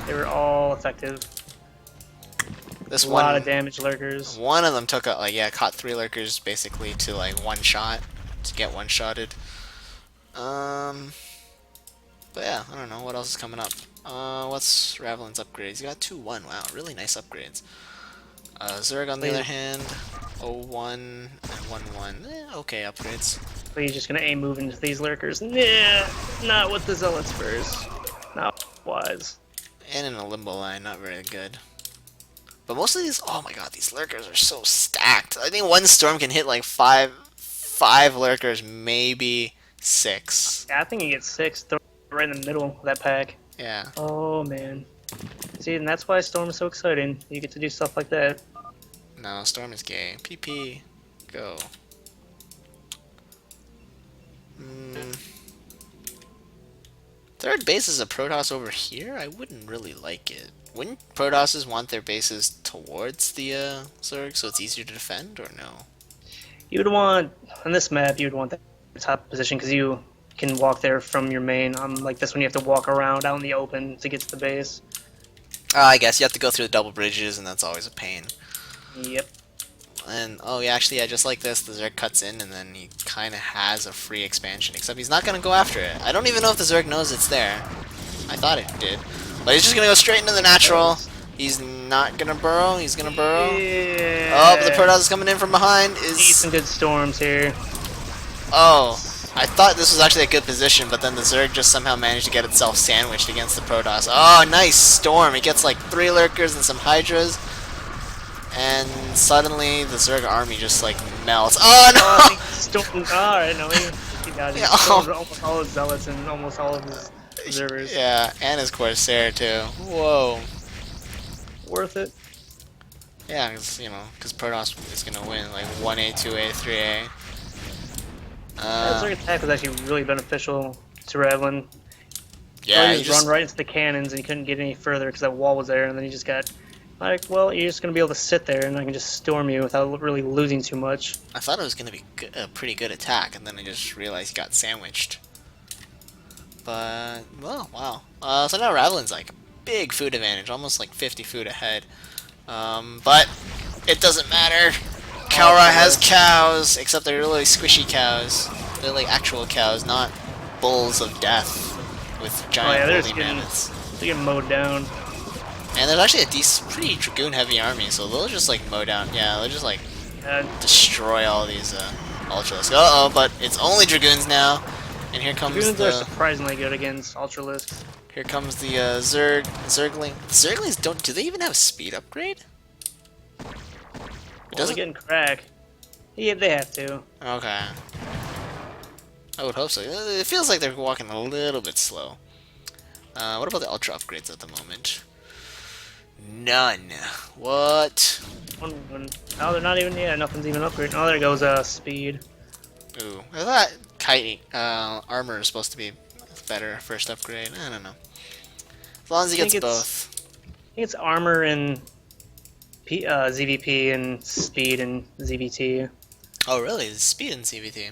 B: They were all effective.
A: This
B: a lot of damage lurkers.
A: One of them took caught 3 lurkers basically to like 1 shot to get 1-shotted. But yeah, I don't know what else is coming up. What's Ravelin's upgrades? You got 2-1. Wow, really nice upgrades. Zerg on the other hand, 0-1 and 1-1. Okay upgrades.
B: But he's just gonna aim move into these lurkers. Nah, not with the Zealots first. Not wise.
A: And in a limbo line, not very good. But most of these, oh my god, these lurkers are so stacked. I think 1 storm can hit like 5 lurkers, maybe 6.
B: Yeah, I think he gets 6 right in the middle of that pack.
A: Yeah.
B: Oh man. See, and that's why Storm is so exciting. You get to do stuff like that.
A: No, Storm is gay. PP. Go. Third base is a Protoss over here? I wouldn't really like it. Wouldn't Protosses want their bases towards the Zerg so it's easier to defend, or no?
B: You would want on this map. You would want that top position because you can walk there from your main. Like this one, you have to walk around out in the open to get to the base.
A: I guess you have to go through the double bridges, and that's always a pain.
B: Yep.
A: And, oh yeah, actually, yeah, just like this, the Zerg cuts in, and then he kind of has a free expansion, except he's not going to go after it. I don't even know if the Zerg knows it's there. I thought it did. But he's just going to go straight into the natural. He's not going to burrow. He's going to burrow.
B: Yeah.
A: Oh, but the Protoss is coming in from behind.
B: Need some good storms here.
A: Oh, I thought this was actually a good position, but then the Zerg just somehow managed to get itself sandwiched against the Protoss. Oh, nice storm. He gets like 3 Lurkers and some Hydras. And suddenly the Zerg army just like melts. Oh no!
B: Alright, no, he got it. Almost all his zealots and almost all of his observers.
A: Yeah, and his Corsair too. Whoa.
B: Worth it.
A: Yeah, because, you know, because Protoss is going to win like 1A, 2A, 3A.
B: That Zerg attack was actually really beneficial to Ravlin.
A: Yeah,
B: he just run right into the cannons and he couldn't get any further because that wall was there, and then he just got like, well, you're just gonna be able to sit there and I can just storm you without really losing too much.
A: I thought it was gonna be a pretty good attack, and then I just realized he got sandwiched. But well, wow. So now Ravlin's like a big food advantage, almost like 50 food ahead. But it doesn't matter. Kalra has cows, except they're really squishy cows. They're like actual cows, not bulls of death with giant woolly mammoths.
B: They're getting mowed down.
A: And there's actually a pretty dragoon heavy army, so they'll just like mow down. Yeah, they'll just like destroy all these Ultralisks. Uh oh, but it's only dragoons now. And here comes
B: dragoons
A: the.
B: are surprisingly good against Ultralisks.
A: Here comes the Zergling. The Zerglings don't. Do they even have a speed upgrade?
B: Well, they're getting crack. Yeah, they have to.
A: Okay. I would hope so. It feels like they're walking a little bit slow. What about the Ultra upgrades at the moment? None. What?
B: Oh, they're not even. Yeah, nothing's even upgraded. Oh, there goes speed.
A: Ooh, I thought kiting armor is supposed to be better first upgrade. I don't know. As long as he gets both.
B: I think it's armor and ZVP and speed and ZVT.
A: Oh really? Speed and ZVT.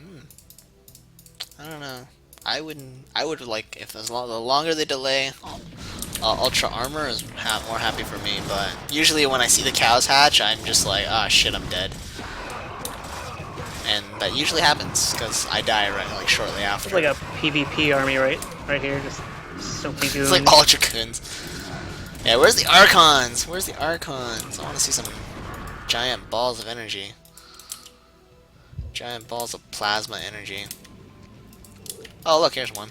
A: I don't know. I would like if the longer they delay. Ultra armor is more happy for me, but usually when I see the cows hatch, I'm just like, ah, shit, I'm dead. And that usually happens because I die like shortly after.
B: It's like a PvP army right here, just so many goons.
A: It's like all dragoons. Yeah, where's the Archons? Where's the Archons? I want to see some giant balls of energy. Giant balls of plasma energy. Oh, look, here's one.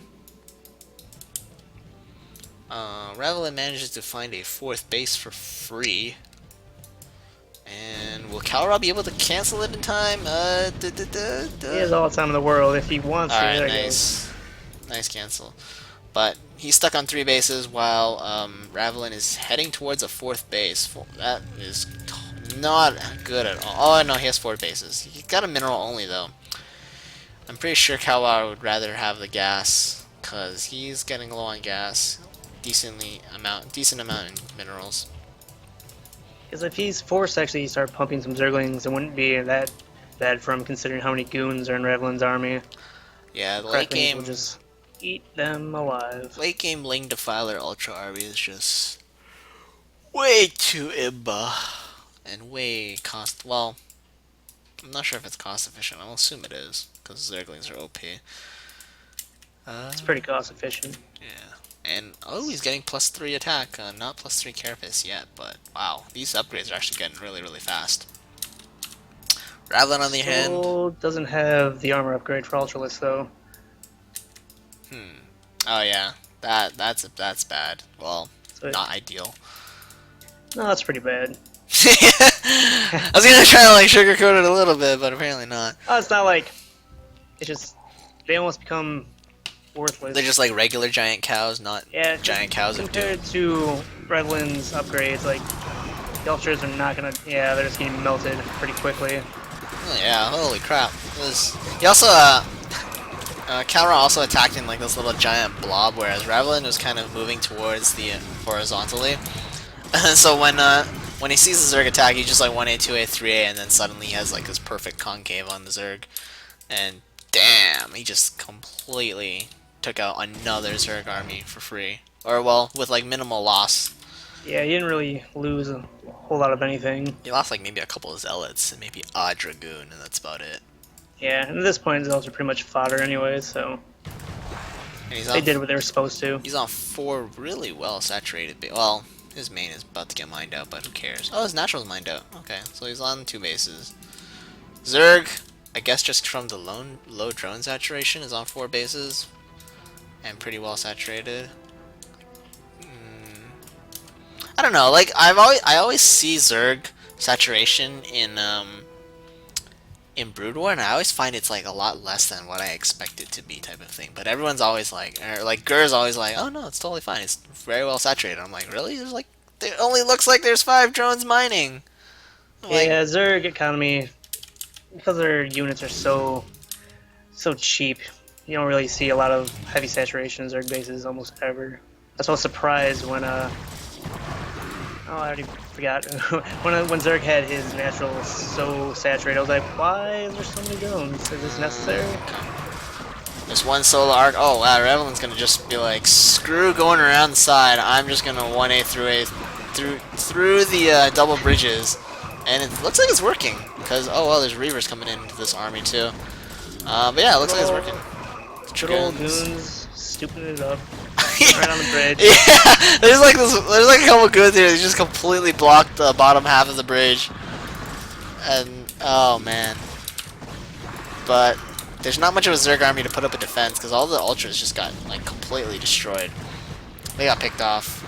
A: Ravlin manages to find a 4th base for free. And will Kalra be able to cancel it in time?
B: He has all the time in the world if he wants to.
A: Alright, nice. Nice cancel. But he's stuck on 3 bases while Ravlin is heading towards a 4th base. That is not good at all. Oh, no, he has 4 bases. He's got a mineral only, though. I'm pretty sure Kalra would rather have the gas, because he's getting low on gas. Decent amount in minerals.
B: Because if he's forced to actually start pumping some Zerglings, it wouldn't be that bad for him considering how many goons are in Ravlin's army.
A: Yeah, the late game
B: will just eat them alive.
A: Late game Ling Defiler Ultra army is just way too imba and way well, I'm not sure if it's cost efficient. I'll assume it is because Zerglings are OP.
B: It's pretty cost efficient.
A: Yeah. And, oh, he's getting +3 attack, not +3 carapace yet, but wow, these upgrades are actually getting really, really fast. Ravlin on the hand
B: doesn't have the armor upgrade for Ultralisk, though.
A: Oh yeah, that's bad. Well, not ideal.
B: No, that's pretty bad.
A: I was gonna try to like sugarcoat it a little bit, but apparently not.
B: Oh, it's not like, it's just, they almost become worthless.
A: They're just like regular giant cows, not giant cows of doom.
B: Compared to Redlin's upgrades, like, the Ultras are not gonna, they're just getting melted pretty quickly.
A: Oh, yeah, holy crap. He also, Calra also attacked in like this little giant blob, whereas Ravelin was kind of moving towards the horizontally. So when he sees the Zerg attack, he just like 1A, 2A, 3A, and then suddenly he has like this perfect concave on the Zerg. And damn, he just completely took out another Zerg army for free. Or, well, with like minimal loss.
B: Yeah, he didn't really lose a whole lot of anything.
A: He lost like maybe a couple of Zealots and maybe a Dragoon, and that's about it.
B: Yeah, and at this point, Zealots are pretty much fodder anyway, so they did what they were supposed to.
A: He's on 4 really well saturated. Well, his main is about to get mined out, but who cares? Oh, his natural's mined out. Okay, so he's on 2 bases. Zerg, I guess just from the low drone saturation, is on 4 bases and pretty well saturated. I don't know. Like I always see Zerg saturation in Brood War, and I always find it's like a lot less than what I expect it to be, type of thing. But everyone's always like, Gur's always like, oh no, it's totally fine. It's very well saturated. I'm like, really? There's like, it only looks like there's 5 drones mining.
B: Yeah, Zerg economy, because their units are so cheap, you don't really see a lot of heavy saturation in Zerg bases almost ever. That's why I was surprised when oh, I already forgot. when Zerg had his natural so saturated, I was like, why is there so many drones? Is this necessary?
A: There's one solo arc. Oh wow, Revelin's gonna just be like, screw going around the side. I'm just gonna 1A through the double bridges, and it looks like it's working. Cause oh well, there's Reavers coming into this army too. But yeah, it looks like it's working.
B: Good old goons stupid it up. Right on the bridge.
A: Yeah, there's like a couple goons here that just completely blocked the bottom half of the bridge, and oh man. But there's not much of a Zerg army to put up a defense because all the ultras just got like completely destroyed. They got picked off.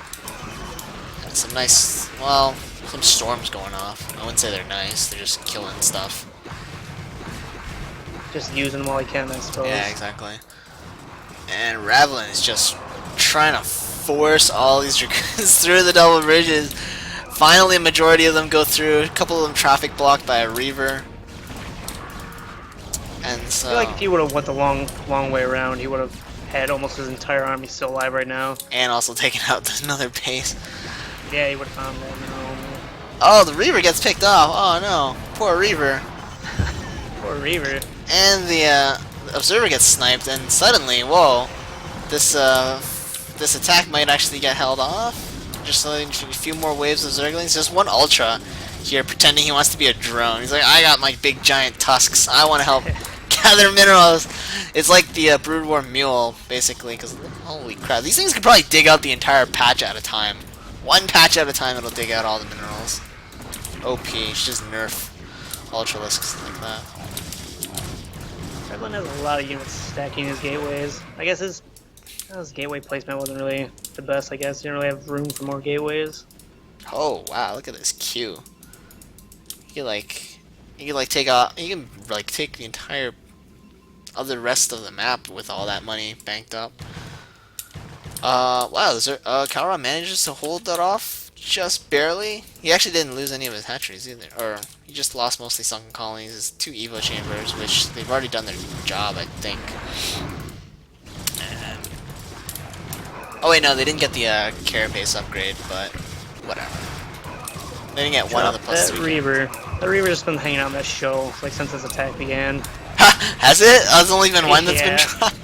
A: And some nice, well, some storms going off. I wouldn't say they're nice. They're just killing stuff.
B: Just using them while he can, I suppose.
A: Yeah, exactly. And Ravelin is just trying to force all these Dragoons through the double bridges. Finally, a majority of them go through. A couple of them traffic blocked by a Reaver. And so,
B: I feel like if he would have went the long way around, he would have had almost his entire army still alive right now.
A: And also taken out another base.
B: Yeah, he would have found that. No.
A: Oh, the Reaver gets picked off. Oh no, poor Reaver.
B: Poor Reaver.
A: And the Observer gets sniped, and suddenly, whoa, this attack might actually get held off. Just a few more waves of Zerglings. Just one Ultra here pretending he wants to be a drone. He's like, I got my big giant tusks. I want to help gather minerals. It's like the Brood War Mule, basically, because holy crap, these things could probably dig out the entire patch at a time. One patch at a time, it'll dig out all the minerals. OP, it's just nerf Ultralisks like that.
B: Revelin has a lot of units stacking his gateways. I guess his gateway placement wasn't really the best, I guess. He didn't really have room for more gateways.
A: Oh wow, look at this queue. You can take the entire other rest of the map with all that money banked up. Wow, Calron manages to hold that off just barely. He actually didn't lose any of his hatcheries either, or he just lost mostly sunken colonies. His 2 Evo chambers, which they've already done their job, I think. And oh wait, no, they didn't get the Carapace upgrade, but whatever. They didn't get one of the plus 3.
B: Reaver. The Reaver's been hanging out in that show like since this attack began.
A: Has it? There's only been one that's been dropped.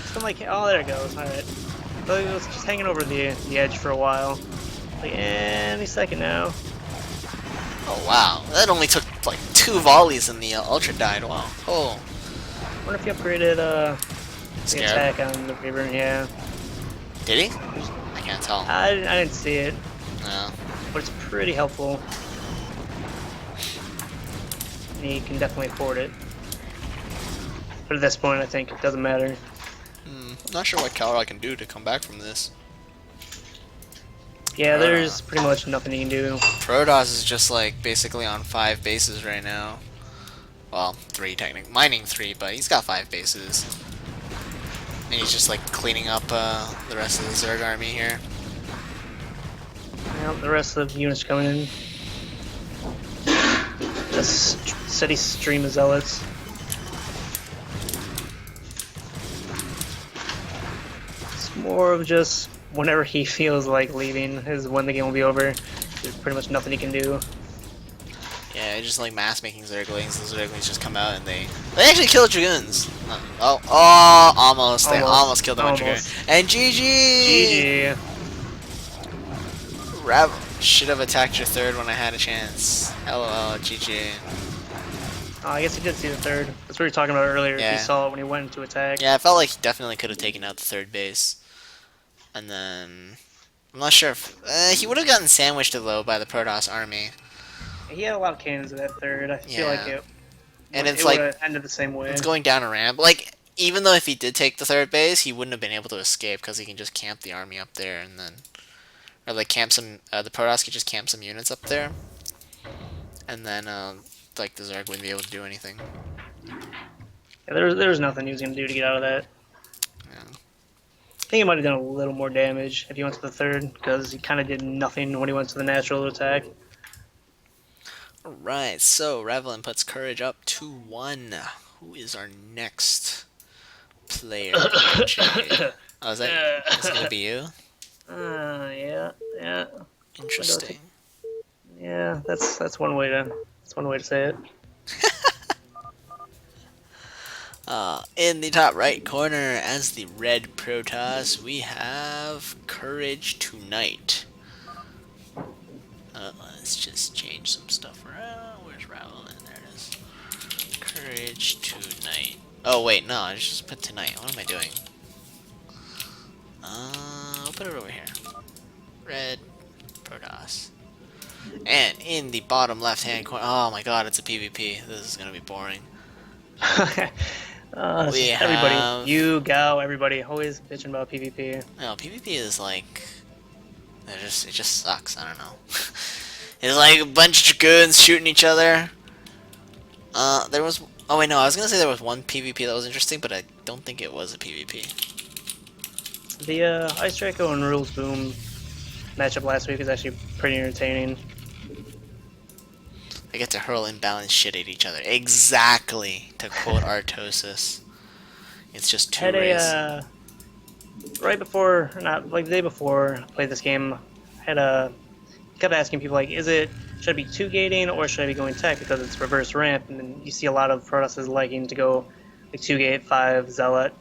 B: It's been like, oh, there it goes. All right. So it was just hanging over the edge for a while. Like any second now.
A: Oh wow, that only took like 2 volleys and the Ultra died. Wow. Oh.
B: I wonder if he upgraded the
A: Scarab?
B: attack on the Reaver. Yeah.
A: Did he? I can't tell.
B: I didn't see it,
A: No.
B: but it's pretty helpful. He can definitely afford it. But at this point, I think it doesn't matter.
A: I'm not sure what Calra can do to come back from this.
B: Yeah, there's pretty much nothing he can do.
A: Protoss is just like basically on 5 bases right now. Well, 3 technically. Mining 3, but he's got 5 bases. And he's just like cleaning up the rest of the Zerg army here.
B: Well, the rest of the units coming in. Just steady stream of zealots. more of just whenever he feels like leaving is when the game will be over. There's pretty much nothing he can do.
A: Yeah, just like mass making Zerglings. The Zerglings just come out and they actually kill Dragoons. Oh, almost. They almost
B: Almost,
A: killed the one Dragoon.
B: almost.
A: And GG.
B: GG.
A: Rav should have attacked your third when I had a chance. LOL, GG.
B: I guess he did see the third. That's what we were talking about earlier.
A: Yeah.
B: He saw it when he went into attack.
A: Yeah, I felt like he definitely could have taken out the third base. And then I'm not sure if he would have gotten sandwiched though by the Protoss army.
B: He had a lot of cannons in that third. I feel like
A: Yeah.
B: it.
A: And it's
B: it would
A: like
B: have ended the same way.
A: it's going down a ramp. Like even though if he did take the third base, he wouldn't have been able to escape because he can just camp the army up there and then, or like camp some. The Protoss could just camp some units up there, and then like the Zerg wouldn't be able to do anything.
B: Yeah, there was nothing he was gonna do to get out of that.
A: Yeah.
B: I think he might have done a little more damage if he went to the third, because he kind of did nothing when he went to the natural attack.
A: Alright, so Revelin puts Courage up 2-1. Who is our next player? Oh, is it gonna be you?
B: Yeah.
A: Interesting.
B: Yeah, that's one way to say it.
A: In the top right corner, as the red Protoss, we have Courage Tonight. Let's just change some stuff around. Where's Ravelin? There it is. Courage Tonight. Oh wait, no, I just put Tonight. What am I doing? I'll put it over here. Red Protoss. And in the bottom left-hand corner, oh my god, it's a PvP. This is gonna be boring.
B: Everybody,
A: have-
B: you, Gao, everybody, always bitching about PvP.
A: No, PvP is like, it just sucks. I don't know. It's like a bunch of dragoons shooting each other. There was, oh wait, no, I was gonna say there was one PvP that was interesting, but I don't think it was a PvP.
B: The Ice Draco and Rules Boom matchup last week was actually pretty entertaining.
A: They get to hurl imbalanced shit at each other. Exactly, to quote Artosis. It's just two
B: Had
A: rays.
B: right before, not like the day before I played this game, kept asking people like, should I be two gating or should I be going tech because it's reverse ramp, and then you see a lot of Protosses liking to go like 2-gate, 5 zealot,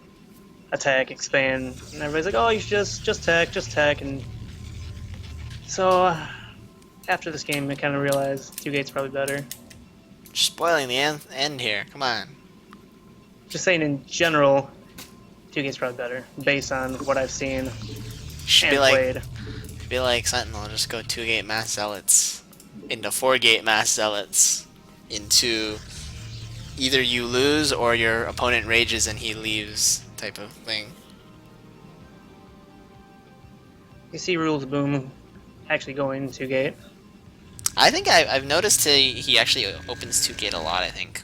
B: attack, expand, and everybody's like, oh, you should just tech, and so after this game I kind of realized 2-gate's probably better.
A: Spoiling the end here. Come on.
B: Just saying in general, 2-gate's probably better based on what I've seen
A: Should
B: and played.
A: be like Sentinel. Just go 2-gate mass zealots into 4-gate mass zealots into either you lose or your opponent rages and he leaves type of thing.
B: You see Rules Boom actually going 2-gate.
A: I think I've noticed he actually opens 2-gate a lot. I think.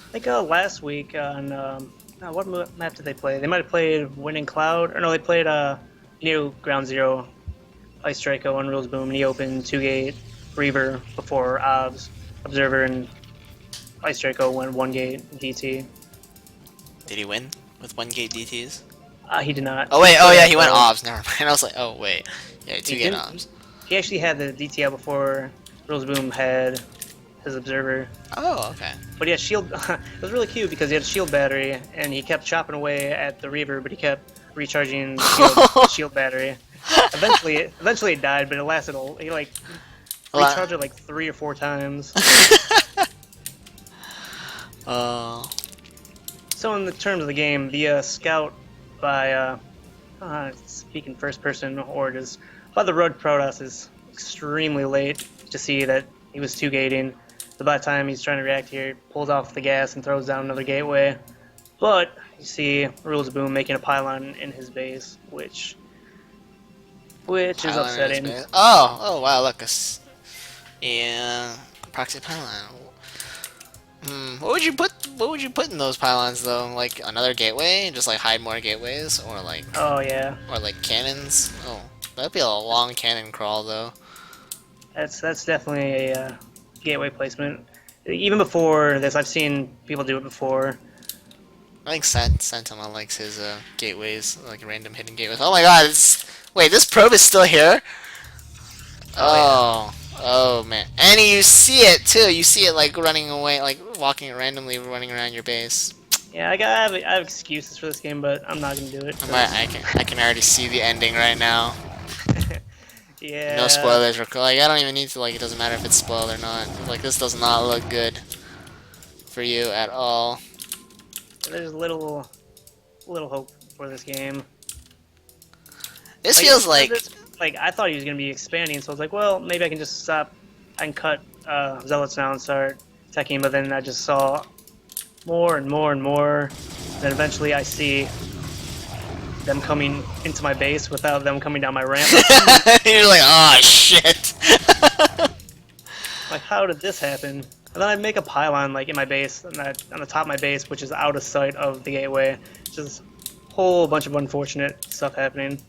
B: I think last week on what map did they play? They might have played Winning Cloud, or no, they played Neo Ground Zero, Ice Draco, and Rules Boom, and he opened 2-gate Reaver before Observer, and Ice Draco went 1-gate DT.
A: Did he win with 1-gate DTs?
B: He did not.
A: Oh wait, oh yeah, he went OBS. Never mind. I was like, oh wait, yeah, 2-gate
B: didn't?
A: OBS.
B: He actually had the DT out before Rules Boom had his Observer.
A: Oh, okay.
B: But he had shield. It was really cute because he had a shield battery, and he kept chopping away at the Reaver, but he kept recharging the shield battery. Eventually it died, but it lasted he like recharged it like 3 or 4 times. So in the terms of the game, the scout by speaking first person or just by the road Protoss is extremely late to see that he was 2-gating. So by the time he's trying to react here, pulls off the gas and throws down another gateway. But you see Rules Boom making a pylon in his base, which is upsetting.
A: Oh wow, look, yeah, proxy pylon. What would you put in those pylons though? Like another gateway, just like hide more gateways, or like
B: Oh yeah,
A: or like cannons. Oh, that'd be a long cannon crawl though.
B: that's definitely a gateway placement. Even before this, I've seen people do it before.
A: I think Sentinel likes his gateways, like random hidden gateways. Oh my god, wait, this probe is still here?
B: Oh yeah.
A: Oh man. And you see it too, you see it like running away, like walking randomly running around your base.
B: Yeah, I have excuses for this game, but I'm not gonna do it.
A: I can already see the ending right now. No
B: Yeah,
A: spoilers, like I don't even need to, like it doesn't matter if it's spoiled or not. Like this does not look good for you at all.
B: there's little hope for this game.
A: This
B: Like,
A: feels like
B: like I thought he was gonna be expanding, so I was like, well, maybe I can just stop. I can cut zealots now and start attacking. But then I just saw more and more and more. Then eventually I see them coming into my base without them coming down my ramp.
A: you're like, oh shit.
B: Like, how did this happen? And then I make a pylon like in my base, on the top of my base, which is out of sight of the gateway. Just a whole bunch of unfortunate stuff happening.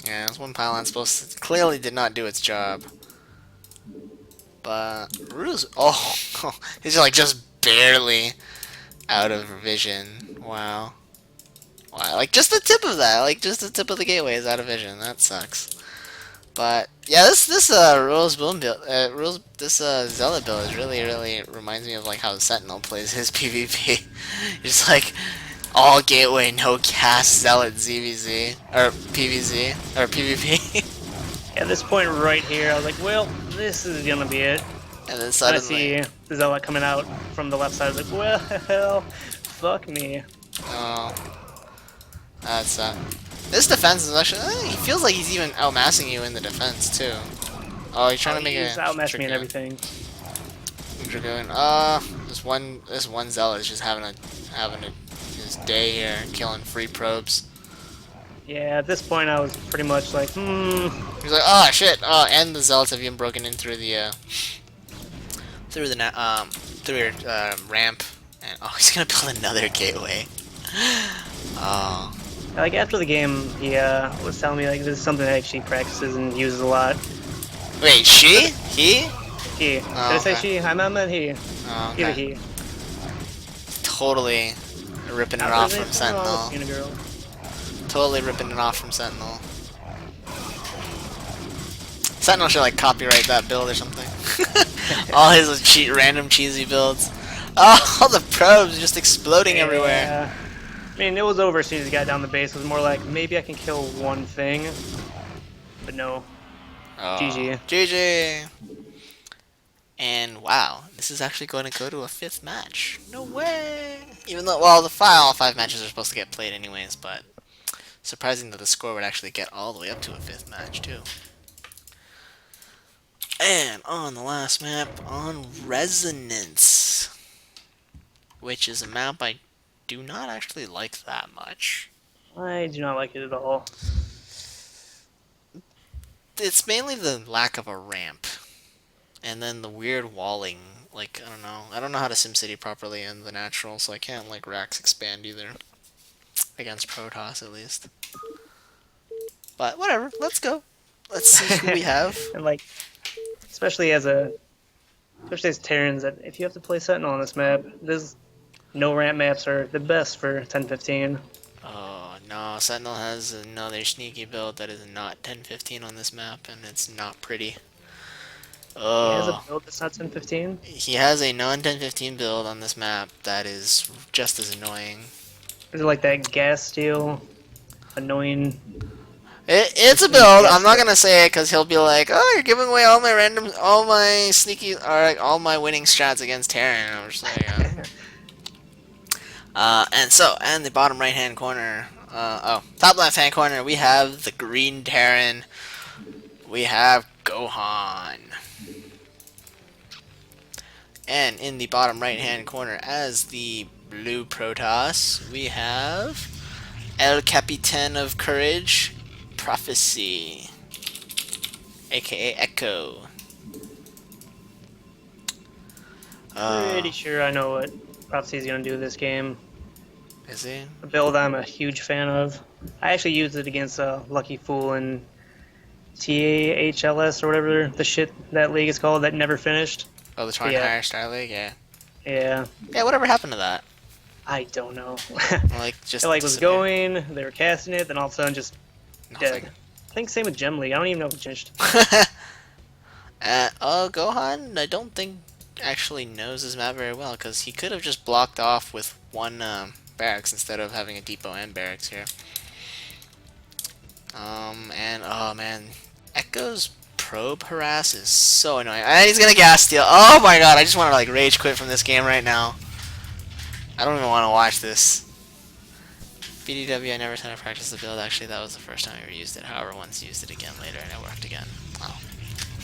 A: Yeah, this one pylon supposed to clearly did not do its job. But Ru's he's like just barely out of vision. Wow. Wow, like just the tip of that, like just the tip of the gateway is out of vision. That sucks. But yeah, this Rose build, this Zealot build is really reminds me of like how Sentinel plays his PvP. Just like all gateway, no cast Zealot ZVZ or PVZ or PvP,
B: At this point right here, I was like, well, this is gonna be it.
A: and then
B: And I
A: suddenly,
B: see the Zealot coming out from the left side. I was like, well, fuck me.
A: oh, that's this defense is actually. He feels like he's even outmassing you in the defense too. Oh, he's trying to make
B: He's
A: a
B: outmatched me and
A: Dragoon.
B: everything.
A: Dragoon. This one zealot is just having his day here, killing free probes.
B: Yeah, at this point I was pretty much like,
A: He's like, oh shit. Oh, and the zealots have even broken in through the through your ramp, and oh, he's gonna build another gateway. Oh,
B: like after the game, he was telling me like this is something that actually practices and uses a lot.
A: wait, he?
B: He. Did I say
A: okay.
B: she? I meant he.
A: Oh,
B: He the
A: okay.
B: he.
A: Totally ripping it off from Sentinel.
B: Girl.
A: Totally ripping it off from Sentinel. Sentinel should like copyright that build or something. All his random cheesy builds. Oh, all the probes just exploding everywhere.
B: Yeah. I mean, it was over as soon as he got down the base. It was more like maybe I can kill one thing, but no.
A: Oh,
B: GG.
A: GG. And wow, this is actually going to go to a 5th match. No way. Even though, well, all 5 matches are supposed to get played anyways, but surprising that the score would actually get all the way up to a 5th match too. And on the last map, on Resonance, which is a map I do not actually like that much.
B: I do not like it at all.
A: It's mainly the lack of a ramp, and then the weird walling. Like, I don't know how to SimCity properly in the natural, so I can't like Rax expand either. Against Protoss at least. But whatever, let's go. Let's see who we have.
B: And like, especially as Terrans, that if you have to play Sentinel on this map, this no ramp maps are the best for 10-15.
A: Oh no, Sentinel has another sneaky build that is not 10-15 on this map, and it's not pretty.
B: He has a
A: Oh,
B: build that's not 10-15.
A: he has a non-10-15 build on this map that is just as annoying.
B: Is it like that gas steel, annoying?
A: It's a build. I'm not gonna say it because he'll be like, "Oh, you're giving away all my sneaky, or like, all my winning strats against Terran." I'm just like, and the bottom right hand corner, top left hand corner, we have the green Terran. We have Gohan. And in the bottom right hand corner, as the blue Protoss, we have El Capitan of Courage, Prophecy, aka Echo.
B: Pretty sure I know what Prophecy's gonna do this game.
A: Is he?
B: A build I'm a huge fan of. I actually used it against Lucky Fool and TAHLS or whatever the shit that league is called that never finished.
A: Oh, the Torn
B: Yeah.
A: Higher Star League? Yeah.
B: Yeah.
A: Yeah, whatever happened to that?
B: I don't know.
A: Like,
B: It
A: just
B: like was
A: disappear?
B: going, they were casting it, then all of a sudden just
A: Nothing.
B: dead. I think same with Gem League. I don't even know if it changed.
A: Gohan, I don't think actually knows his map very well, because he could have just blocked off with one barracks instead of having a depot and barracks here. And oh man, Echo's probe harass is so annoying. And he's gonna gas steal. Oh my god, I just want to like rage quit from this game right now. I don't even want to watch this. BDW, I never tried to practice the build. Actually, that was the first time I ever used it. However, once used it again later, and it worked again. Wow.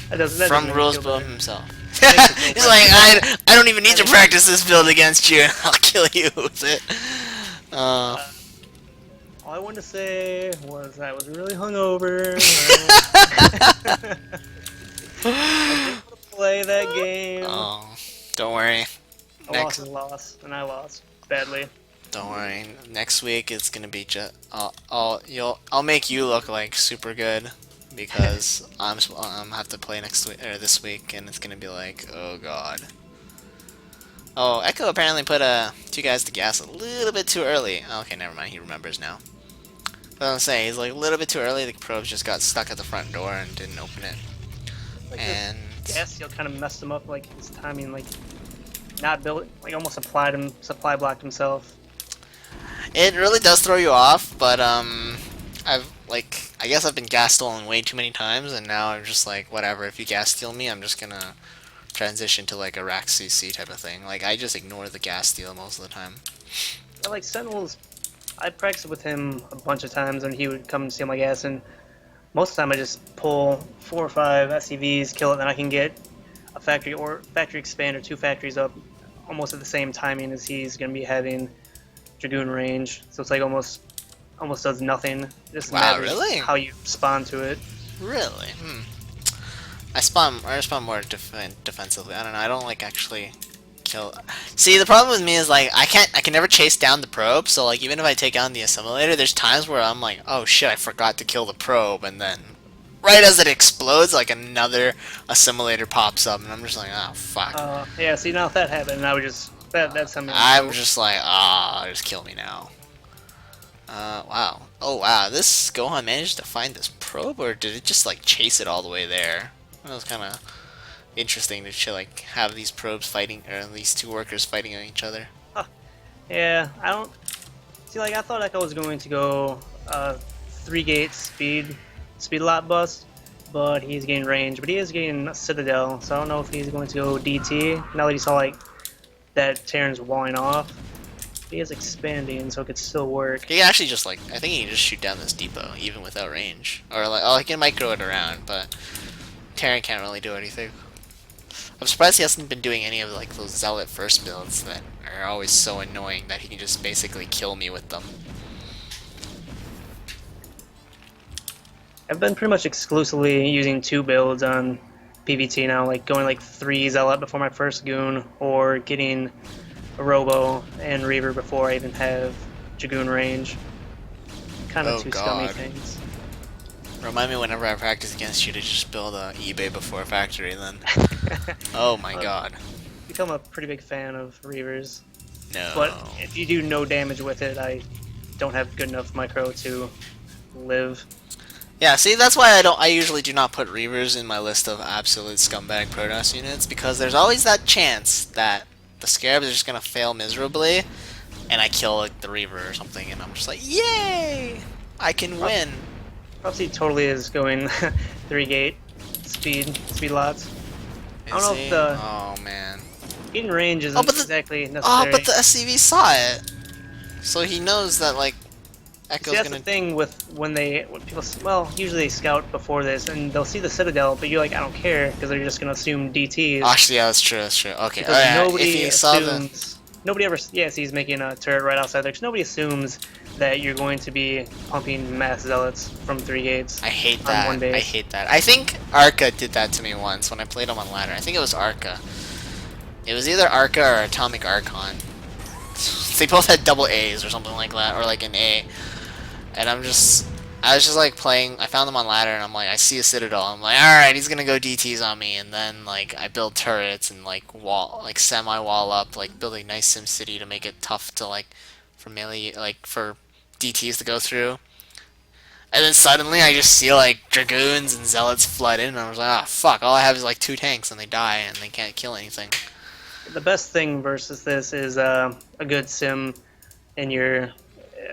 B: That doesn't
A: From
B: make me feel
A: Rosebone
B: better.
A: himself.
B: That makes me feel
A: He's like,
B: better.
A: I don't even need to practice this build against you. I'll kill you with it. Uh,
B: Uh, all I wanted to say was I was really hungover. I was able to play that game.
A: oh, don't worry.
B: A loss
A: Next,
B: is a loss, and I lost badly.
A: don't worry. Next week it's gonna be just. I'll make you look like super good because I'm have to play next week or this week, and it's gonna be like, oh god. Oh, Echo apparently put two guys to gas a little bit too early. Okay, never mind. He remembers now. But I'm saying he's like a little bit too early. The probes just got stuck at the front door and didn't open it.
B: Like
A: And
B: the gas seal kind of messed him up. Like his timing, like not built, like almost supply blocked himself.
A: it really does throw you off. But I guess I've been gas stolen way too many times, and now I'm just like, whatever. If you gas steal me, I'm just gonna transition to like a rack CC type of thing. Like I just ignore the gas steal most of the time.
B: But like Sentinels, I practiced with him a bunch of times, and he would come and steal my gas, and most of the time I just pull 4 or 5 SCVs, kill it, then I can get a factory expand or 2 factories up almost at the same timing as he's going to be having Dragoon range. So it's like almost does nothing. Just
A: Wow,
B: matters
A: really?
B: how you respond to it.
A: Really? I respond more defensively. I don't know. I don't like actually kill. See, the problem with me is like I can never chase down the probe. So like even if I take down the assimilator, there's times where I'm like, oh shit, I forgot to kill the probe, and then right as it explodes, like another assimilator pops up, and I'm just like, oh fuck.
B: Yeah, see now if that happened, I would just that's something.
A: I'm just like, just kill me now. Wow. Oh wow, this Gohan managed to find this probe, or did it just like chase it all the way there? That was kind of interesting to like have these probes fighting, or these two workers fighting on each other.
B: Yeah, I don't see. Like I thought Echo was going to go 3-gate speed lot bust, but he's getting range. But he is getting Citadel, so I don't know if he's going to go DT. Now that he saw like that Terran's walling off, he is expanding, so it could still work.
A: He can actually just like, I think he can just shoot down this depot even without range, or like, oh, he can micro it around, but Terran can't really do anything. I'm surprised he hasn't been doing any of like those Zealot first builds that are always so annoying that he can just basically kill me with them.
B: I've been pretty much exclusively using 2 builds on PvT now, like going like 3 Zealot before my first Goon, or getting a Robo and Reaver before I even have Dragoon range. Kind of
A: Oh,
B: 2 scummy
A: God.
B: things.
A: Remind me whenever I practice against you to just build a eBay before factory then. Oh my god.
B: Become a pretty big fan of Reavers,
A: No.
B: but if you do no damage with it, I don't have good enough micro to live.
A: Yeah, see, that's why I usually do not put Reavers in my list of absolute scumbag Protoss units, because there's always that chance that the Scarabs are just gonna fail miserably, and I kill like the Reaver or something, and I'm just like, yay! I can win.
B: Probably totally is going 3-gate speed lots. I don't know if the
A: Oh man.
B: getting range isn't
A: Oh, but the-
B: exactly necessary.
A: Oh, but the SCV saw it, so he knows that like
B: See,
A: Echo's
B: that's
A: gonna.
B: the thing with when people, well, usually they scout before this, and they'll see the Citadel, but you're like, I don't care, because they're just gonna assume DTs.
A: Actually, yeah, that's true. That's true. Okay.
B: Because
A: Oh, yeah. If
B: nobody
A: he saw the.
B: assumes, nobody ever, yeah, sees making a turret right outside there, because nobody assumes that you're going to be pumping mass zealots from 3 gates.
A: I hate
B: on
A: that.
B: one base.
A: I hate that. I think Arca did that to me once when I played him on ladder. I think it was Arca. It was either Arca or Atomic Archon. They both had double A's or something like that, or like an A. And I'm just I was just like playing. I found them on ladder, and I'm like, I see a citadel. I'm like, all right, he's gonna go DTs on me, and then like I build turrets and like wall, like semi wall up, like building nice Sim City to make it tough to like for melee, like for DTs to go through. And then suddenly I just see like dragoons and zealots flood in, and I was like, ah, fuck! All I have is like two tanks, and they die, and they can't kill anything.
B: The best thing versus this is a good sim in your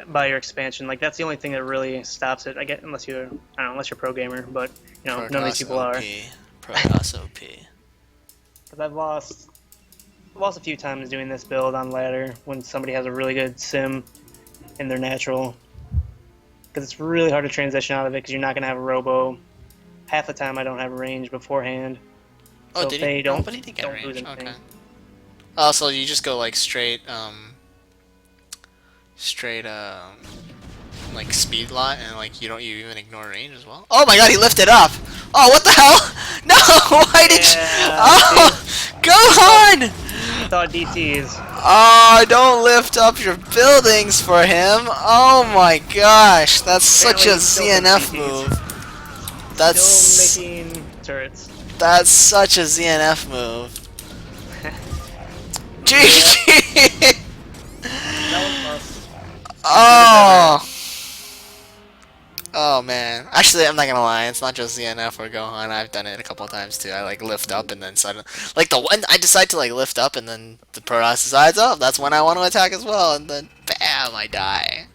B: by your expansion. Like that's the only thing that really stops it. I get unless you're I don't know unless you're a pro gamer, but none of these
A: Protoss
B: people are.
A: OP. Protoss OP.
B: Because I've lost a few times doing this build on ladder when somebody has a really good sim in their natural. Because it's really hard to transition out of it because you're not gonna have a robo. Half the time I don't have a range beforehand.
A: Oh,
B: So
A: did
B: if
A: he?
B: they
A: No,
B: don't
A: but he did get
B: don't lose
A: range.
B: anything.
A: Okay. Oh, so you just go like straight, like speed lot, and like you even ignore range as well. Oh my god, he lifted up. Oh, what the hell? No, why did you?
B: Yeah,
A: Oh,
B: see,
A: go on.
B: I thought DTs.
A: Oh, don't lift up your buildings for him. Oh my gosh, that's such a
B: Apparently he still thinks
A: ZNF
B: DTs.
A: move.
B: Still
A: That's
B: making turrets.
A: that's such a ZNF move.
B: Yeah,
A: GG.
B: that was us. As good as ever.
A: Oh. Oh man. Actually, I'm not gonna lie. It's not just ZNF or Gohan. I've done it a couple times too. I like lift up and then suddenly, like the one I decide to like lift up and then the Protoss decides, oh, that's when I want to attack as well, and then bam, I die.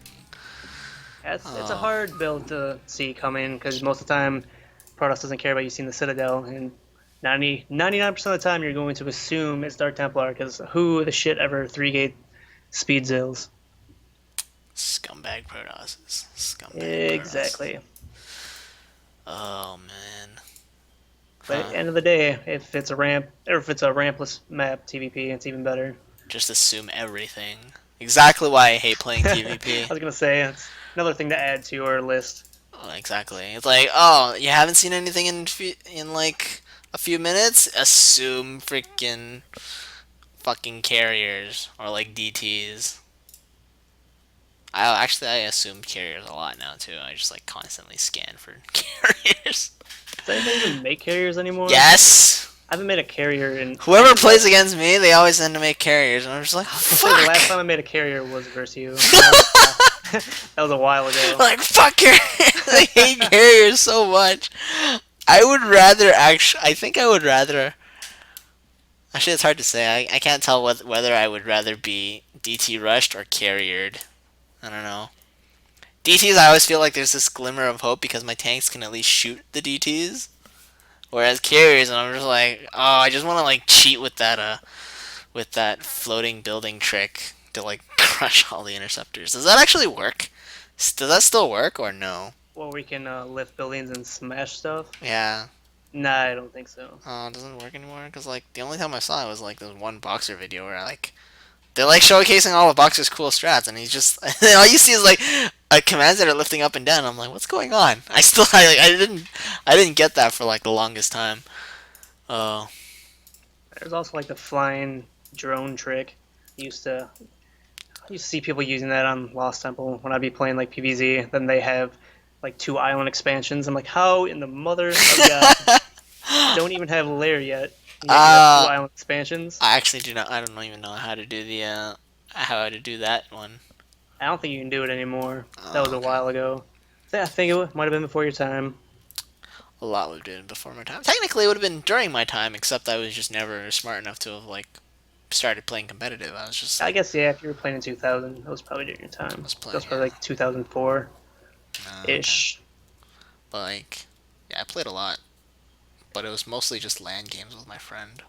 B: It's a
A: Oh,
B: hard build to see coming because most of the time Protoss doesn't care about you seeing the Citadel, and 99% of the time you're going to assume it's Dark Templar because who the shit ever 3-gate speed zills?
A: scumbag Protosses. Scumbag Protoss.
B: Exactly.
A: Oh man.
B: But at
A: Huh.
B: the end of the day, if it's a ramp or if it's a rampless map TVP, it's even better.
A: Just assume everything. Exactly why I hate playing
B: I
A: PvP.
B: was gonna say it's another thing to add to your list.
A: Oh, exactly. It's like, oh, you haven't seen anything in like a few minutes? Assume freaking fucking carriers or like DTs. I assume carriers a lot now too. I just like constantly scan for carriers.
B: Does anybody even make carriers anymore?
A: Yes.
B: I haven't made a carrier in. I
A: Whoever
B: think
A: plays against me, they always end to make carriers, and I'm just like,
B: I was gonna say the last time
A: fuck.
B: I made a carrier was versus you. That was a while ago.
A: Like fuck carriers. I hate carriers so much. I would rather actually. I think I would rather. Actually, it's hard to say. I can't tell whether I would rather be DT rushed or carriered. I don't know. DTs, I always feel like there's this glimmer of hope because my tanks can at least shoot the DTs. Whereas carriers, and I'm just like, oh, I just want to like cheat with that floating building trick to like crush all the interceptors. Does that actually work? Does that still work or no?
B: Well, we can lift buildings and smash stuff.
A: Yeah.
B: Nah, I don't think so.
A: Oh, it doesn't work anymore. Cause like the only time I saw it was like this one boxer video where like they're like showcasing all the boxer's cool strats, and he's just all you see is like commands that are lifting up and down. I'm like, what's going on? I didn't get that for like the longest time. Oh,
B: There's also like the flying drone trick. I used to see people using that on Lost Temple when I'd be playing like PvZ. Then they have like 2 island expansions. I'm like, how in the mother of God don't even have lair yet? Yet you have 2 island expansions.
A: I actually do not. I don't even know how to do the how to do that one.
B: I don't think you can do it anymore. That was
A: Oh,
B: a
A: okay.
B: while ago. So I think it might have been before your time.
A: A lot would have been before my time. Technically, it would have been during my time, except I was just never smart enough to have like started playing competitive. I was just
B: I
A: like,
B: guess yeah, if you were playing in 2000, that was probably during your
A: I
B: time.
A: was
B: That was
A: playing.
B: probably like 2004
A: Oh, okay.
B: ish.
A: But like, yeah, I played a lot, but it was mostly just LAN games with my friend.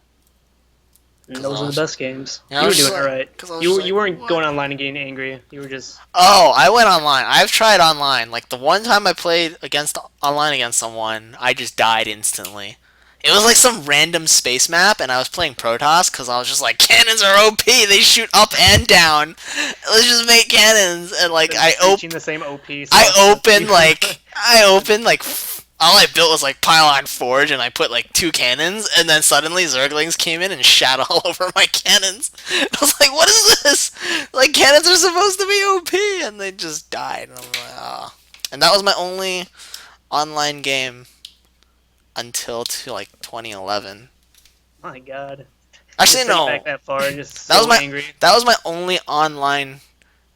B: And
A: Cause I
B: those are the
A: was,
B: best games.
A: yeah, I
B: You were
A: was just
B: doing it
A: like,
B: right.
A: cause I was
B: You
A: just
B: you
A: like,
B: weren't
A: what?
B: going online and getting angry. You were just
A: Oh, I went online. I've tried online. Like the one time I played against online against someone, I just died instantly. It was like some random space map, and I was playing Protoss because I was just like, cannons are OP. They shoot up and down. Let's just make cannons. And like
B: reaching the same OP
A: I
B: stuff.
A: opened like all I built was like pylon forge, and I put like 2 cannons, and then suddenly Zerglings came in and shat all over my cannons. I was like, what is this? Like cannons are supposed to be OP, and they just died. And I'm like, oh. And that was my only online game until to like 2011.
B: My God, to
A: Actually,
B: think back
A: no.
B: that far, just
A: That was
B: so
A: my
B: angry.
A: that was my only online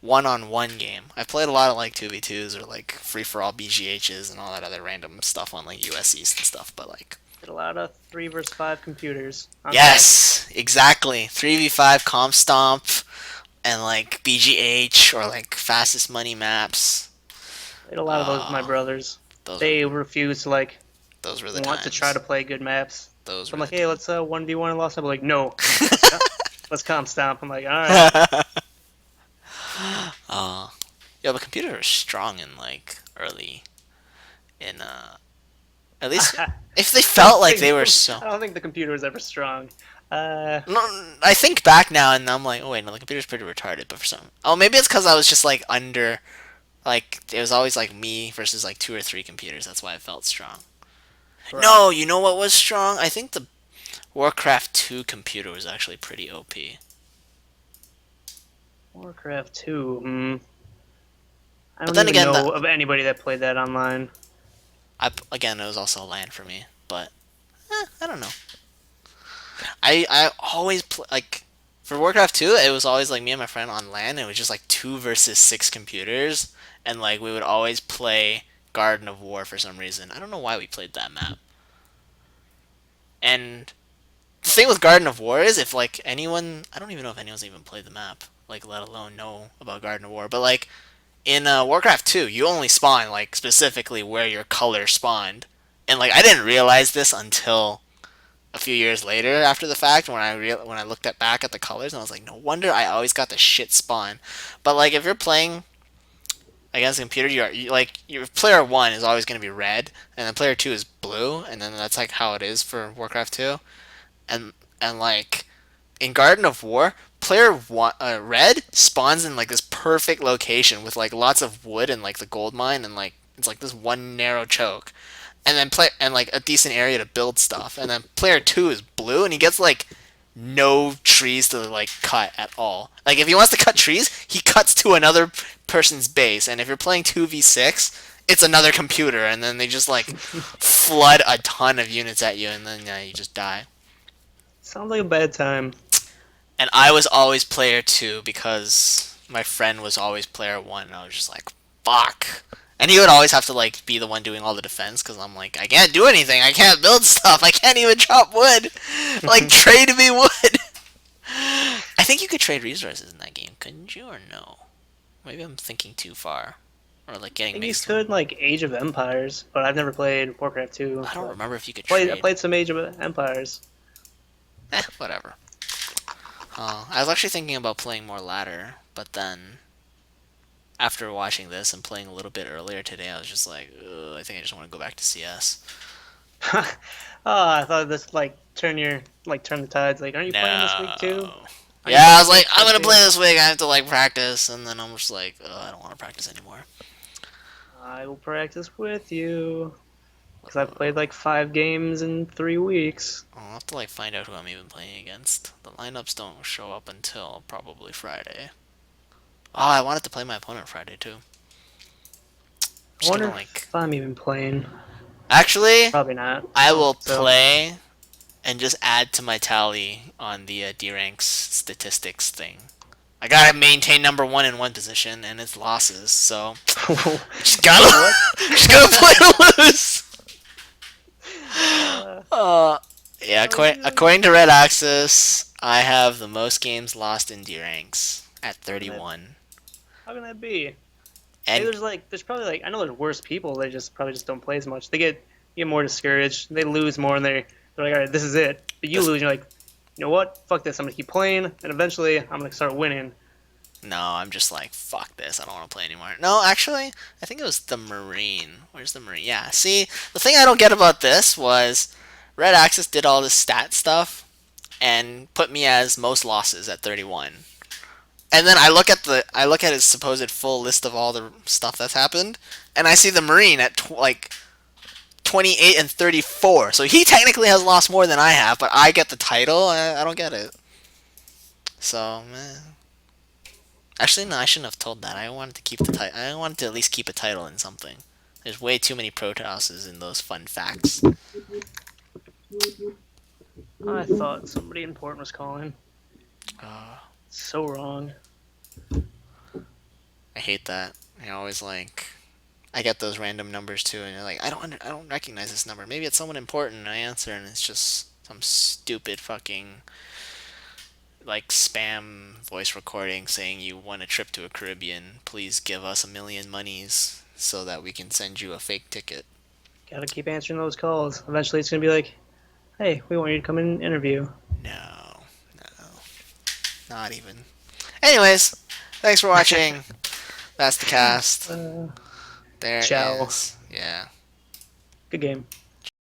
A: one-on-one game. I played a lot of like 2v2s or like free-for-all BGHs and all that other random stuff on like US East and stuff, but like
B: Did a lot of 3 versus 5 computers on deck.
A: yes, exactly. 3v5 comp stomp and like BGH or like fastest money maps.
B: Played a lot of those with my
A: Uh,
B: brothers.
A: those were
B: They refuse to like
A: those were the
B: want to try
A: times.
B: to play good maps.
A: Those
B: So I'm
A: were
B: like,
A: the
B: hey,
A: times.
B: let's 1v1 and lost. I'm like, no, let's let's comp stomp. I'm like, all right.
A: uh, yeah, but computers were strong in like early in at least
B: I
A: if they
B: don't
A: felt like
B: think
A: they were so.
B: I don't think the computer was ever strong. Uh,
A: No, I think back now and I'm like, oh wait, no, the computer's pretty retarded. But for some, oh maybe it's because I was just like under, like it was always like me versus like two or three computers. That's why I felt strong.
B: right.
A: No, you know what was strong? I think the Warcraft 2 computer was actually pretty OP.
B: Warcraft 2. I
A: But
B: don't
A: then
B: even
A: again,
B: know of anybody that played that online.
A: again it was also a LAN for me. But I don't know. I always like for Warcraft 2, it was always like me and my friend on LAN. It was just like 2 versus 6 computers, and like we would always play Garden of War for some reason. I don't know why we played that map. And the thing with Garden of War is if like anyone, I don't even know if anyone's even played the map, like let alone know about Garden of War. But like in Warcraft 2, you only spawn like specifically where your color spawned, and like I didn't realize this until a few years later after the fact when when I looked at back at the colors and I was like, no wonder I always got the shit spawn. But like if you're playing against a computer, like your player one is always going to be red, and then player two is blue, and then that's like how it is for Warcraft 2. And and like in Garden of War, player one, red spawns in like this perfect location with like lots of wood and like the gold mine and like it's like this one narrow choke and then play and like a decent area to build stuff. And then player two is blue, and he gets like no trees to like cut at all. Like if he wants to cut trees, he cuts to another person's base. And if you're playing 2v6, it's another computer, and then they just like flood a ton of units at you, and then yeah, you just die.
B: Sounds like a bad time.
A: And I was always player two because my friend was always player one, and I was just like, fuck. And he would always have to like be the one doing all the defense because I'm like, I can't do anything. I can't build stuff. I can't even chop wood. Like trade me wood. I think you could trade resources in that game, couldn't you? Or no? Maybe I'm thinking too far, or like
B: I
A: getting
B: think you
A: mixed.
B: could like Age of Empires, but I've never played Warcraft 2.
A: I don't
B: But
A: remember if you could
B: I
A: trade.
B: played some Age of Empires.
A: Whatever. I was actually thinking about playing more ladder, but then after watching this and playing a little bit earlier today, I was just like, ugh, I think I just want to go back to CS.
B: Oh, I thought this like turn the tides. Like, aren't you playing this week too?
A: No.
B: Aren't
A: Yeah,
B: you
A: I
B: playing
A: was like, I'm
B: this
A: gonna
B: too?
A: play this week. I have to like practice, and then I'm just like, I don't want to practice anymore.
B: I will practice with you because I've played like 5 games in 3 weeks.
A: I'll have to like find out who I'm even playing against. The lineups don't show up until probably Friday. Oh, I wanted to play my opponent Friday too. I'm
B: I
A: just
B: wonder
A: gonna like.
B: if I'm even playing.
A: Actually,
B: Probably not. I
A: I
B: don't
A: will
B: think so.
A: play and just add to my tally on the D ranks statistics thing. I gotta maintain number one in one position, and it's losses. So just gotta,
B: Wait, what?
A: just gotta play to lose.
B: uh,
A: Uh, yeah.
B: how would
A: According to Red Axis, I have the most games lost in D ranks at
B: that,
A: 31.
B: how can that be? Maybe
A: And
B: there's probably like I know there's worse people. They just probably just don't play as much. They get more discouraged. They lose more, and they're like, all right, this is it. But you
A: this,
B: lose, you're like, you know what? Fuck this. I'm gonna keep playing, and eventually I'm gonna start winning.
A: no, I'm just like fuck this. I don't want to play anymore. No, actually, I think it was the Marine. Where's the Marine? Yeah. See, the thing I don't get about this was Red Axis did all this stat stuff and put me as most losses at 31. And then I look at his supposed full list of all the stuff that's happened, and I see the Marine at like 28 and 34. So he technically has lost more than I have, but I get the title. I don't get it. So, man. Actually, no, I shouldn't have told that. I wanted to keep the title. I wanted to at least keep a title in something. There's way too many Protosses in those fun facts.
B: I thought somebody important was calling.
A: Uh,
B: So wrong.
A: I hate that. I always like. I get those random numbers too, and you're like, I don't recognize this number. Maybe it's someone important. And I answer, and it's just some stupid fucking like spam voice recording saying you won a trip to a Caribbean. Please give us 1 million monies so that we can send you a fake ticket.
B: Gotta keep answering those calls. Eventually, it's gonna be like, hey, we want you to come in and interview.
A: No, no, not even. Anyways, thanks for watching. That's the cast.
B: uh,
A: There
B: Ciao.
A: is, yeah.
B: Good game.